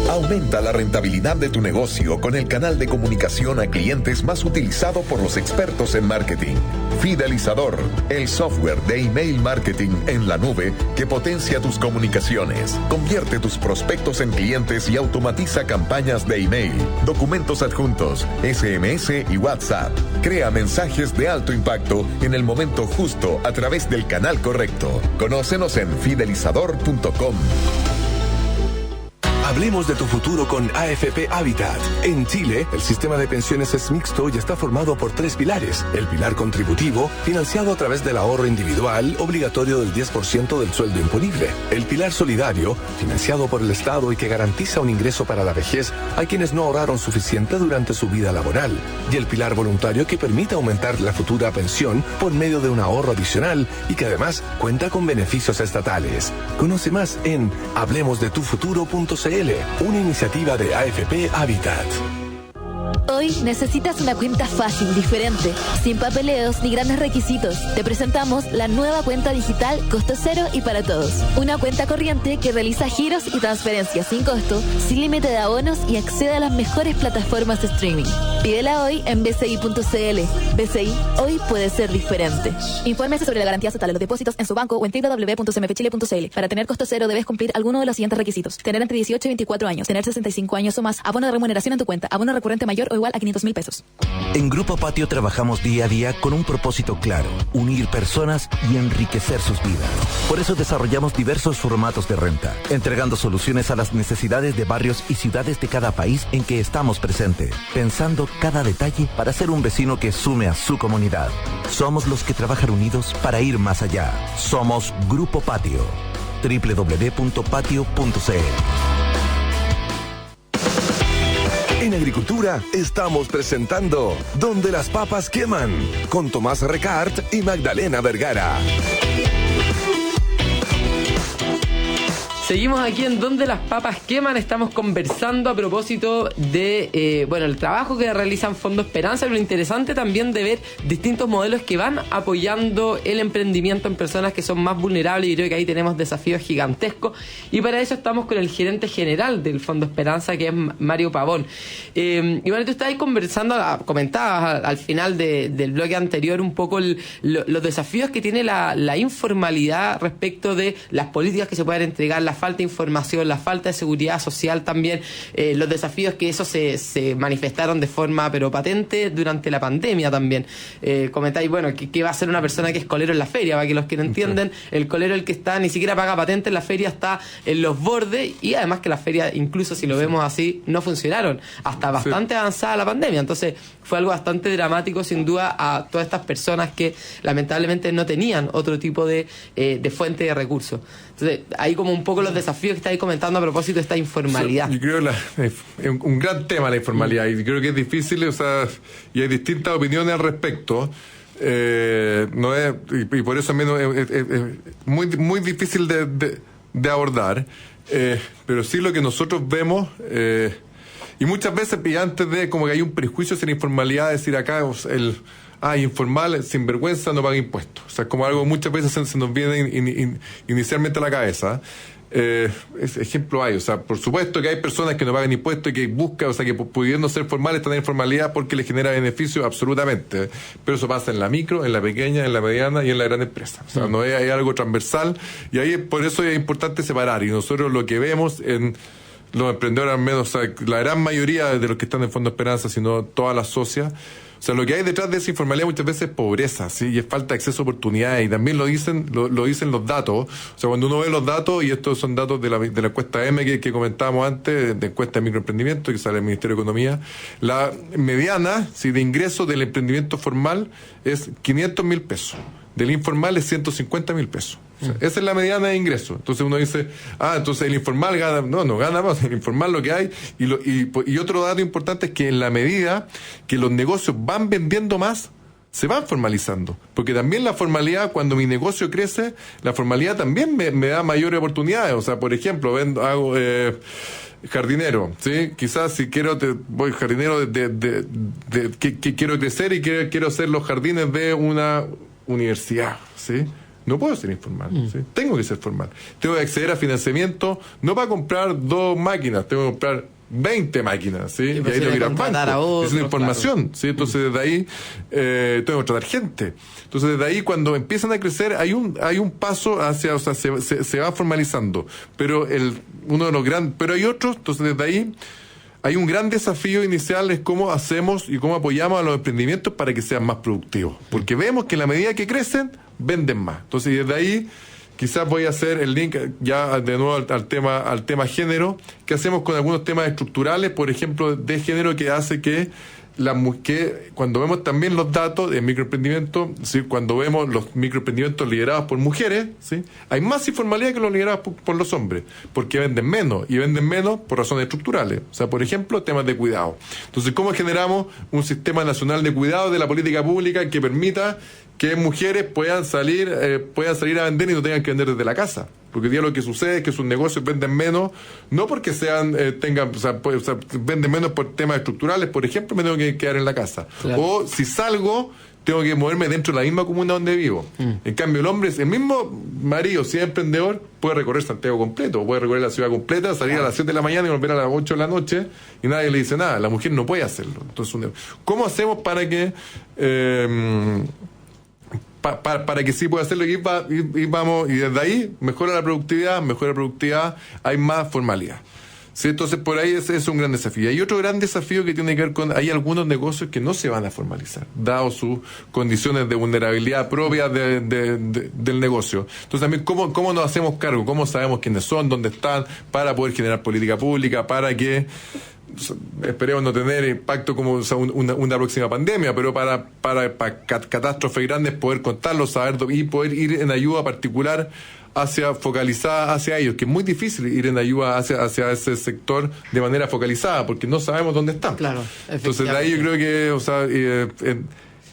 Aumenta la rentabilidad de tu negocio con el canal de comunicación a clientes más utilizado por los expertos en marketing. Fidelizador, el software de email marketing en la nube que potencia tus comunicaciones. Convierte tus prospectos en clientes y automatiza campañas de email, documentos adjuntos, SMS y WhatsApp. Crea mensajes de alto impacto en el momento justo a través del canal correcto. Conócenos en fidelizador.com. Hablemos de tu futuro con AFP Habitat. En Chile, el sistema de pensiones es mixto y está formado por 3 pilares. El pilar contributivo, financiado a través del ahorro individual, obligatorio del 10% del sueldo imponible. El pilar solidario, financiado por el Estado y que garantiza un ingreso para la vejez a quienes no ahorraron suficiente durante su vida laboral. Y el pilar voluntario, que permite aumentar la futura pensión por medio de un ahorro adicional y que además cuenta con beneficios estatales. Conoce más en hablemosdetufuturo.cl. Una iniciativa de AFP Habitat. Hoy necesitas una cuenta fácil, diferente, sin papeleos ni grandes requisitos. Te presentamos la nueva cuenta digital Costo Cero y para todos. Una cuenta corriente que realiza giros y transferencias sin costo, sin límite de abonos y accede a las mejores plataformas de streaming. Pídela hoy en bci.cl. BCI, hoy puede ser diferente. Infórmese sobre la garantía estatal de los depósitos en su banco o en www.cmfchile.cl. Para tener Costo Cero debes cumplir alguno de los siguientes requisitos: tener entre 18 y 24 años, tener 65 años o más, abono de remuneración en tu cuenta, abono recurrente mayor o igual a 500,000 pesos. En Grupo Patio trabajamos día a día con un propósito claro: unir personas y enriquecer sus vidas. Por eso desarrollamos diversos formatos de renta, entregando soluciones a las necesidades de barrios y ciudades de cada país en que estamos presentes, pensando cada detalle para ser un vecino que sume a su comunidad. Somos los que trabajan unidos para ir más allá. Somos Grupo Patio. www.patio.cl. En Agricultura estamos presentando Donde las papas queman, con Tomás Recart y Magdalena Vergara. Seguimos aquí en Donde las papas queman. Estamos conversando a propósito de el trabajo que realizan Fondo Esperanza, y lo interesante también de ver distintos modelos que van apoyando el emprendimiento en personas que son más vulnerables, y creo que ahí tenemos desafíos gigantescos, y para eso estamos con el gerente general del Fondo Esperanza, que es Mario Pavón. Y bueno, tú estabas conversando, comentabas al final del bloque anterior un poco los desafíos que tiene la informalidad respecto de las políticas que se pueden entregar, la falta de información, la falta de seguridad social también, los desafíos que eso se manifestaron de forma pero patente durante la pandemia también. Comentáis, bueno, ¿qué va a hacer una persona que es colero en la feria? Para que los que no entienden, el colero, el que está, ni siquiera paga patente en la feria, está en los bordes, y además que las ferias, incluso si lo vemos así, no funcionaron hasta bastante avanzada la pandemia. Entonces fue algo bastante dramático sin duda a todas estas personas que lamentablemente no tenían otro tipo de fuente de recursos. Entonces hay como un poco los desafíos que estáis comentando a propósito de esta informalidad. Yo creo que es un gran tema la informalidad, y creo que es difícil, y hay distintas opiniones al respecto. No es, y por eso también es muy difícil de abordar. Pero sí lo que nosotros vemos, y muchas veces, y antes de, como que hay un prejuicio hacia la informalidad, decir acá, informal, sinvergüenza, no paga impuestos. O sea, como algo muchas veces se nos viene inicialmente a la cabeza. Ejemplo hay, o sea, por supuesto que hay personas que no pagan impuestos y que buscan, o sea, que pudiendo ser formales están en informalidad porque les genera beneficio, absolutamente. Pero eso pasa en la micro, en la pequeña, en la mediana y en la gran empresa. O sea, no hay algo transversal, y ahí por eso es importante separar. Y nosotros lo que vemos en los emprendedores, al menos, o sea, la gran mayoría de los que están en Fondo Esperanza, sino todas las socias, o sea, lo que hay detrás de esa informalidad muchas veces es pobreza, ¿sí? Y es falta de acceso a oportunidades, y también lo dicen los datos. O sea, cuando uno ve los datos, y estos son datos de la encuesta M que comentábamos antes, de encuesta de microemprendimiento que sale del Ministerio de Economía, la mediana, ¿sí?, de ingresos del emprendimiento formal es 500.000 pesos. Del informal es 150.000 pesos. O sea, esa es la mediana de ingresos. Entonces uno dice, entonces el informal gana. No gana más. El informal lo que hay. Y otro dato importante es que en la medida que los negocios van vendiendo más, se van formalizando. Porque también la formalidad, cuando mi negocio crece, la formalidad también me da mayores oportunidades. O sea, por ejemplo, hago jardinero, ¿sí? Quizás si voy jardinero que quiero crecer y quiero hacer los jardines de una universidad, ¿sí? No puedo ser informal, ¿sí? Tengo que ser formal. Tengo que acceder a financiamiento, no para comprar 2 máquinas, tengo que comprar 20 máquinas, ¿sí? Y ahí tengo que ir al banco. Es una información, claro. ¿Sí? Entonces desde ahí tengo que tratar gente. Entonces desde ahí, cuando empiezan a crecer, hay un paso hacia, o sea, se va formalizando. Pero uno de los grandes, pero hay otros, entonces desde ahí hay un gran desafío inicial, es cómo hacemos y cómo apoyamos a los emprendimientos para que sean más productivos. Porque vemos que en la medida que crecen, venden más. Entonces, desde ahí, quizás voy a hacer el link ya de nuevo al tema género, que hacemos con algunos temas estructurales, por ejemplo, de género, que hace que cuando vemos también los datos de microemprendimiento, ¿sí?, cuando vemos los microemprendimientos liderados por mujeres, ¿sí?, hay más informalidad que los liderados por los hombres, porque venden menos, y venden menos por razones estructurales. O sea, por ejemplo, temas de cuidado. Entonces, ¿cómo generamos un sistema nacional de cuidado de la política pública que permita que mujeres puedan salir a vender y no tengan que vender desde la casa? Porque hoy día lo que sucede es que sus negocios venden menos, no porque venden menos por temas estructurales. Por ejemplo, me tengo que quedar en la casa. Claro. O si salgo, tengo que moverme dentro de la misma comuna donde vivo. En cambio, el mismo marido, si es emprendedor, puede recorrer Santiago completo, puede recorrer la ciudad completa, salir a las 7 de la mañana y volver a las 8 de la noche, y nadie le dice nada. La mujer no puede hacerlo. Entonces, ¿cómo hacemos para que para que sí pueda hacerlo? Y vamos, y desde ahí mejora la productividad, hay más formalidad. ¿Sí? Entonces por ahí es un gran desafío. Hay otro gran desafío que tiene que ver hay algunos negocios que no se van a formalizar, dado sus condiciones de vulnerabilidad propias del negocio. Entonces también ¿cómo nos hacemos cargo? ¿Cómo sabemos quiénes son, dónde están, para poder generar política pública, para que esperemos no tener impacto como, o sea, una próxima pandemia, pero para catástrofes grandes poder contarlos, saber y poder ir en ayuda particular focalizada hacia ellos, que es muy difícil ir en ayuda hacia ese sector de manera focalizada, porque no sabemos dónde están. Claro, entonces de ahí yo creo que, o sea,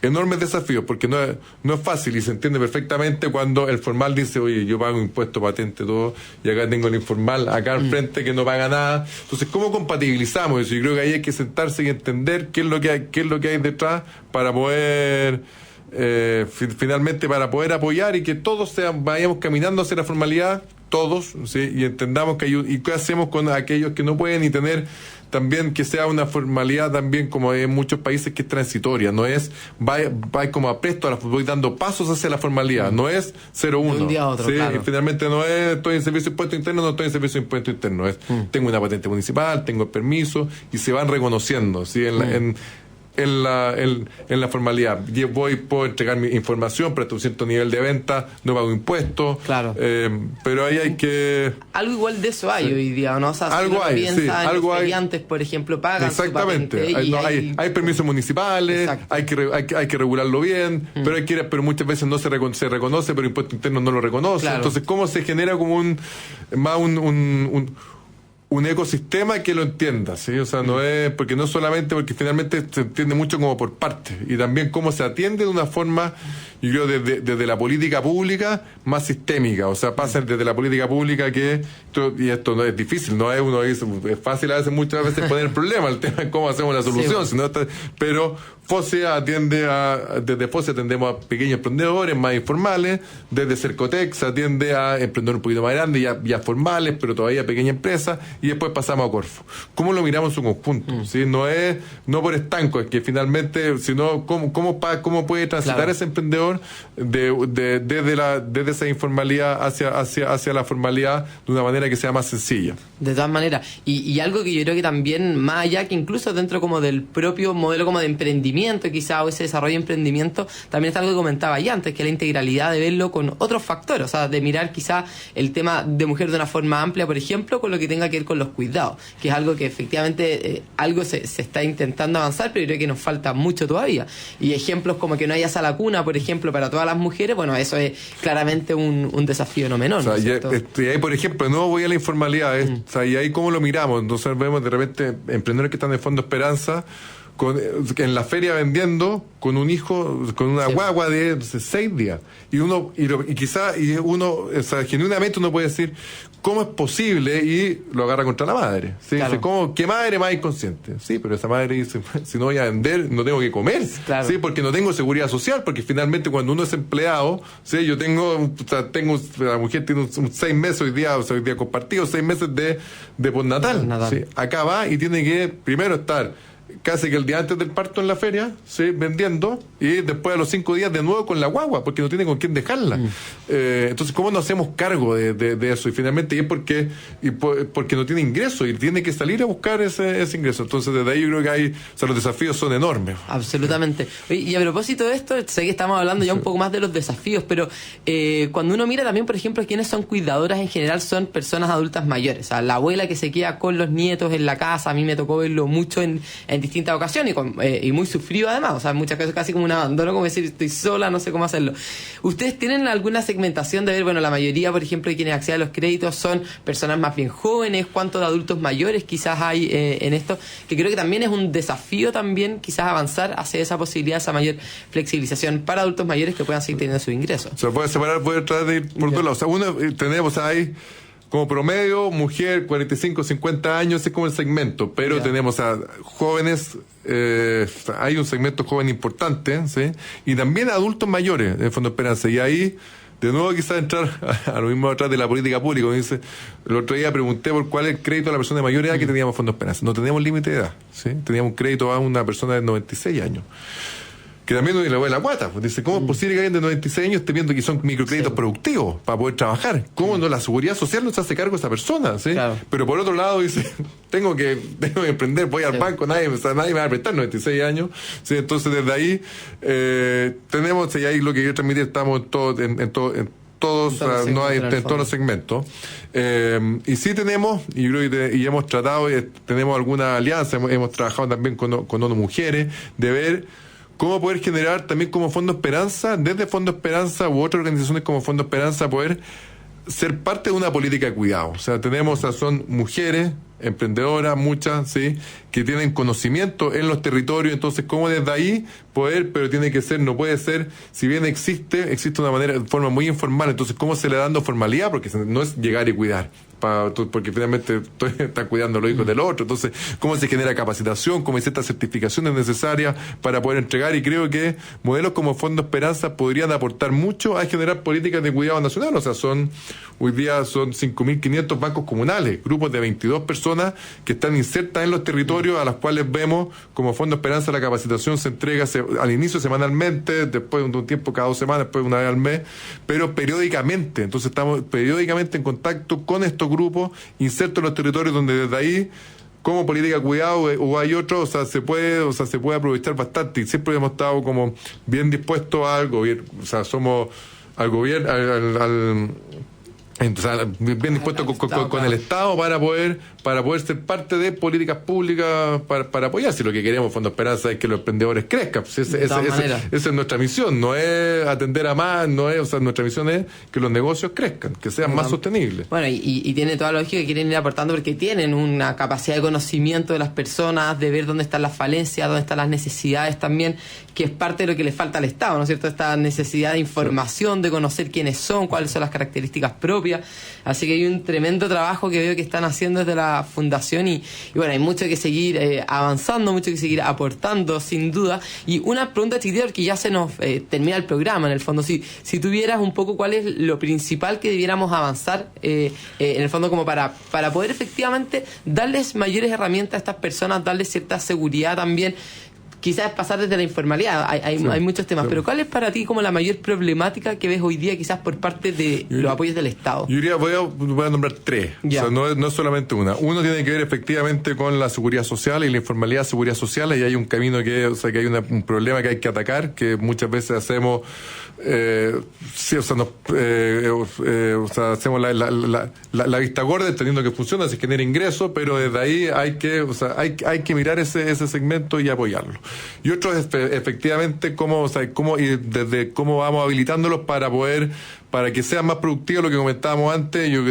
enormes desafíos, porque no es fácil, y se entiende perfectamente cuando el formal dice, oye, yo pago impuesto, patente, todo, y acá tengo el informal acá al frente que no paga nada. Entonces, ¿cómo compatibilizamos eso? Yo creo que ahí hay que sentarse y entender qué es lo que hay detrás para poder finalmente para poder apoyar y que todos vayamos caminando hacia la formalidad, todos, ¿sí? Y entendamos y qué hacemos con aquellos que no pueden, y tener también que sea una formalidad también, como en muchos países, que es transitoria, no es va como apresto voy dando pasos hacia la formalidad, no es 0-1 de un día a otro, ¿sí? Claro. Y finalmente no es estoy en servicio de impuesto interno, no estoy en servicio de impuesto interno, es tengo una patente municipal, tengo el permiso, y se van reconociendo, ¿sí? En la formalidad. Puedo entregar mi información, presto un cierto nivel de venta, no pago impuestos. Claro. Pero ahí hay que... Algo igual de eso hay hoy día, ¿no? O sea, algo hay, algo hay. Feriantes, por ejemplo, pagan exactamente. Hay permisos municipales, hay que regularlo bien, pero muchas veces no se reconoce, pero impuesto interno no lo reconoce. Claro. Entonces, ¿cómo se genera como un ecosistema que lo entienda, ¿sí? O sea, no es, porque no solamente, porque finalmente se entiende mucho como por partes, y también cómo se atiende de una forma, yo creo, desde la política pública más sistémica. O sea, pasa desde la política pública y esto no es difícil, no es uno dice, es fácil a veces, muchas veces poner el problema, el tema es cómo hacemos la solución, sí, sino pero FOSE desde FOSE atendemos a pequeños emprendedores más informales, desde Cercotec se atiende a emprendedores un poquito más grandes, ya formales, pero todavía pequeñas empresas, y después pasamos a Corfo. ¿Cómo lo miramos en su conjunto? ¿Sí? No por estanco, es que finalmente, sino cómo puede transitar ese emprendedor desde esa informalidad hacia la formalidad de una manera que sea más sencilla. De todas maneras, y algo que yo creo que también, más allá que incluso dentro como del propio modelo como de emprendimiento quizá, o ese desarrollo de emprendimiento, también está algo que comentaba ya antes, que la integralidad de verlo con otros factores, o sea, de mirar quizá el tema de mujer de una forma amplia, por ejemplo, con lo que tenga que ver con los cuidados, que es algo que efectivamente algo se está intentando avanzar, pero yo creo que nos falta mucho todavía. Y ejemplos como que no haya sala cuna, por ejemplo, para todas las mujeres, bueno, eso es claramente un desafío no menor, ¿no? O sea, y ahí, por ejemplo, no voy a la informalidad, o sea, y ahí cómo lo miramos. Entonces vemos de repente emprendedores que están en Fondo Esperanza en la feria vendiendo con un hijo, con una guagua de 6 días. Y uno, o sea, genuinamente uno puede decir, ¿cómo es posible? Y lo agarra contra la madre. ¿Sí? Claro. Dice, ¿cómo? ¿Qué madre más inconsciente? Sí, pero esa madre dice, si no voy a vender, no tengo que comer. Claro. Sí, porque no tengo seguridad social, porque finalmente cuando uno es empleado, sí, yo la mujer tiene 6 meses hoy día compartido, 6 meses de postnatal. ¿Sí? Acá va y tiene que primero estar casi que el día antes del parto en la feria, ¿sí? Vendiendo, y después a los 5 días de nuevo con la guagua, porque no tiene con quién dejarla. Entonces, ¿cómo nos hacemos cargo de eso? Y finalmente, y es porque no tiene ingreso, y tiene que salir a buscar ese ingreso. Entonces, desde ahí yo creo que los desafíos son enormes. Absolutamente. Y a propósito de esto, sé que estamos hablando ya un poco más de los desafíos, pero cuando uno mira también, por ejemplo, quienes son cuidadoras en general son personas adultas mayores. O sea, la abuela que se queda con los nietos en la casa, a mí me tocó verlo mucho en distintas ocasiones y muy sufrido además, o sea, muchas veces casi como un abandono, como decir, estoy sola, no sé cómo hacerlo. ¿Ustedes tienen alguna segmentación de ver, bueno, la mayoría, por ejemplo, de quienes acceden a los créditos son personas más bien jóvenes, cuántos de adultos mayores quizás hay en esto? Que creo que también es un desafío también quizás avanzar hacia esa posibilidad, esa mayor flexibilización para adultos mayores que puedan seguir teniendo su ingreso. Se puede separar, puede tratar de ir por todos lados. O sea, uno tenemos ahí como promedio, mujer, 45, 50 años, es como el segmento, pero tenemos a jóvenes, hay un segmento joven importante, ¿sí? Y también adultos mayores en Fondo Esperanza, y ahí, de nuevo quizás entrar a lo mismo atrás de la política pública, dice, el otro día pregunté por cuál es el crédito a la persona de mayor edad que teníamos Fondo Esperanza. No teníamos límite de edad, ¿sí? Teníamos un crédito a una persona de 96 años. Que también le voy a la guata. Dice, ¿cómo es posible que alguien de 96 años esté viendo que son microcréditos productivos para poder trabajar? ¿Cómo no? La seguridad social no se hace cargo de esa persona, ¿sí? Claro. Pero por otro lado dice, tengo que emprender, voy al banco, nadie me va a prestar 96 años. ¿Sí? Entonces desde ahí tenemos, y ahí lo que quiero transmitir, estamos en todos los segmentos. Y sí tenemos, y creo y hemos tratado, tenemos alguna alianza, hemos trabajado también con ONU Mujeres, de ver cómo poder generar también como Fondo Esperanza, desde Fondo Esperanza u otras organizaciones como Fondo Esperanza, poder ser parte de una política de cuidado. O sea, son mujeres emprendedoras, muchas, ¿sí? Que tienen conocimiento en los territorios, entonces cómo desde ahí poder, pero tiene que ser, no puede ser, si bien existe una manera, de forma muy informal, entonces cómo se le da dando formalidad, porque no es llegar y cuidar, porque finalmente están cuidando los hijos del otro, entonces cómo se genera capacitación, cómo hay ciertas certificaciones necesarias para poder entregar, y creo que modelos como Fondo Esperanza podrían aportar mucho a generar políticas de cuidado nacional. O sea, hoy día son 5.500 bancos comunales, grupos de 22 personas que están insertas en los territorios, a las cuales vemos como Fondo Esperanza la capacitación se entrega al inicio semanalmente, después de un tiempo cada 2 semanas, después una vez al mes, pero periódicamente. Entonces estamos periódicamente en contacto con estos grupos insertos en los territorios, donde desde ahí como política de cuidado o hay otros, se puede aprovechar bastante, y siempre hemos estado como bien dispuestos al gobierno, o sea, somos al gobierno, bien dispuesto con el Estado para para poder ser parte de políticas públicas para apoyar. Si lo que queremos, Fondo Esperanza, es que los emprendedores crezcan. Pues esa es nuestra misión, no es atender a más, nuestra misión es que los negocios crezcan, que sean más sostenibles. Bueno, y tiene toda la lógica que quieren ir aportando porque tienen una capacidad de conocimiento de las personas, de ver dónde están las falencias, dónde están las necesidades también, que es parte de lo que le falta al Estado, ¿no es cierto? Esta necesidad de información, de conocer quiénes son, cuáles son las características propias. Así que hay un tremendo trabajo que veo que están haciendo desde la Fundación y bueno, hay mucho que seguir avanzando, mucho que seguir aportando, sin duda. Y una pregunta chiquitita, porque ya se nos termina el programa, en el fondo. Si tuvieras un poco cuál es lo principal que debiéramos avanzar, en el fondo, como para poder efectivamente darles mayores herramientas a estas personas, darles cierta seguridad también, quizás pasar desde la informalidad, hay muchos temas, pero ¿cuál es para ti como la mayor problemática que ves hoy día quizás por parte de los apoyos del Estado? Yo diría, voy a nombrar tres, o sea, no es solamente una. Uno tiene que ver efectivamente con la seguridad social y la informalidad, seguridad social, y hay un camino que hay un problema que hay que atacar, que muchas veces hacemos hacemos la vista gorda entendiendo que funciona, se genera ingresos, pero desde ahí hay que mirar ese segmento y apoyarlo. Y otro es efectivamente cómo vamos habilitándolos para que sean más productivos, lo que comentábamos antes. Yo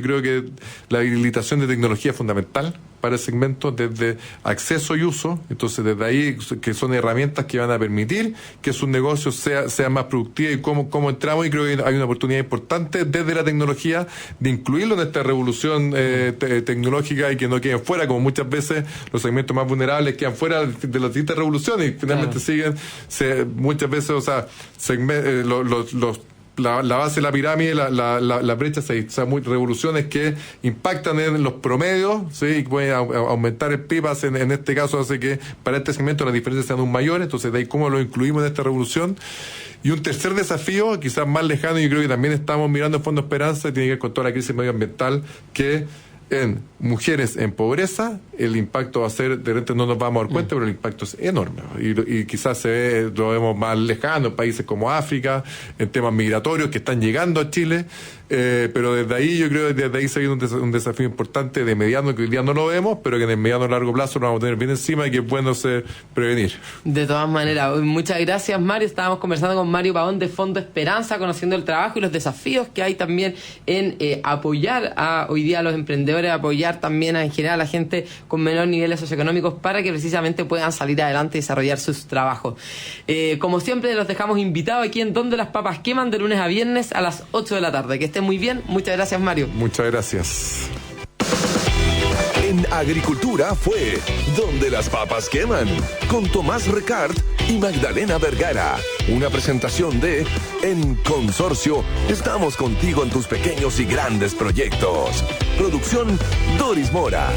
creo que la habilitación de tecnología es fundamental para el segmento, desde acceso y uso. Entonces, desde ahí, que son herramientas que van a permitir que sus negocios sean más productivos, y cómo entramos. Y creo que hay una oportunidad importante desde la tecnología de incluirlo en esta revolución tecnológica y que no queden fuera, como muchas veces los segmentos más vulnerables quedan fuera de las distintas revoluciones y finalmente muchas veces, la base de la pirámide, la brecha, revoluciones que impactan en los promedios, ¿sí? Y pueden aumentar el PIB, en este caso hace que para este segmento las diferencias sean aún mayores. Entonces, de ahí cómo lo incluimos en esta revolución. Y un tercer desafío, quizás más lejano, y creo que también estamos mirando en Fondo Esperanza, tiene que ver con toda la crisis medioambiental, que en mujeres en pobreza el impacto va a ser, de repente no nos vamos a dar cuenta, pero el impacto es enorme, y quizás lo vemos más lejano en países como África, en temas migratorios que están llegando a Chile, pero desde ahí yo creo que desde ahí se viene un desafío importante de mediano, que hoy día no lo vemos, pero que en el mediano y largo plazo lo vamos a tener bien encima y que es bueno prevenir. De todas maneras, muchas gracias, Mario. Estábamos conversando con Mario Pavón de Fondo Esperanza, conociendo el trabajo y los desafíos que hay también en apoyar hoy día a los emprendedores, apoyar también en general a la gente con menores niveles socioeconómicos para que precisamente puedan salir adelante y desarrollar sus trabajos. Como siempre, los dejamos invitados aquí en Donde las Papas Queman, de lunes a viernes a las 8 de la tarde. Que estén muy bien. Muchas gracias, Mario. Muchas gracias. En Agricultura fue Donde las Papas Queman, con Tomás Recart y Magdalena Vergara. Una presentación de En Consorcio, estamos contigo en tus pequeños y grandes proyectos. Producción Doris Mora.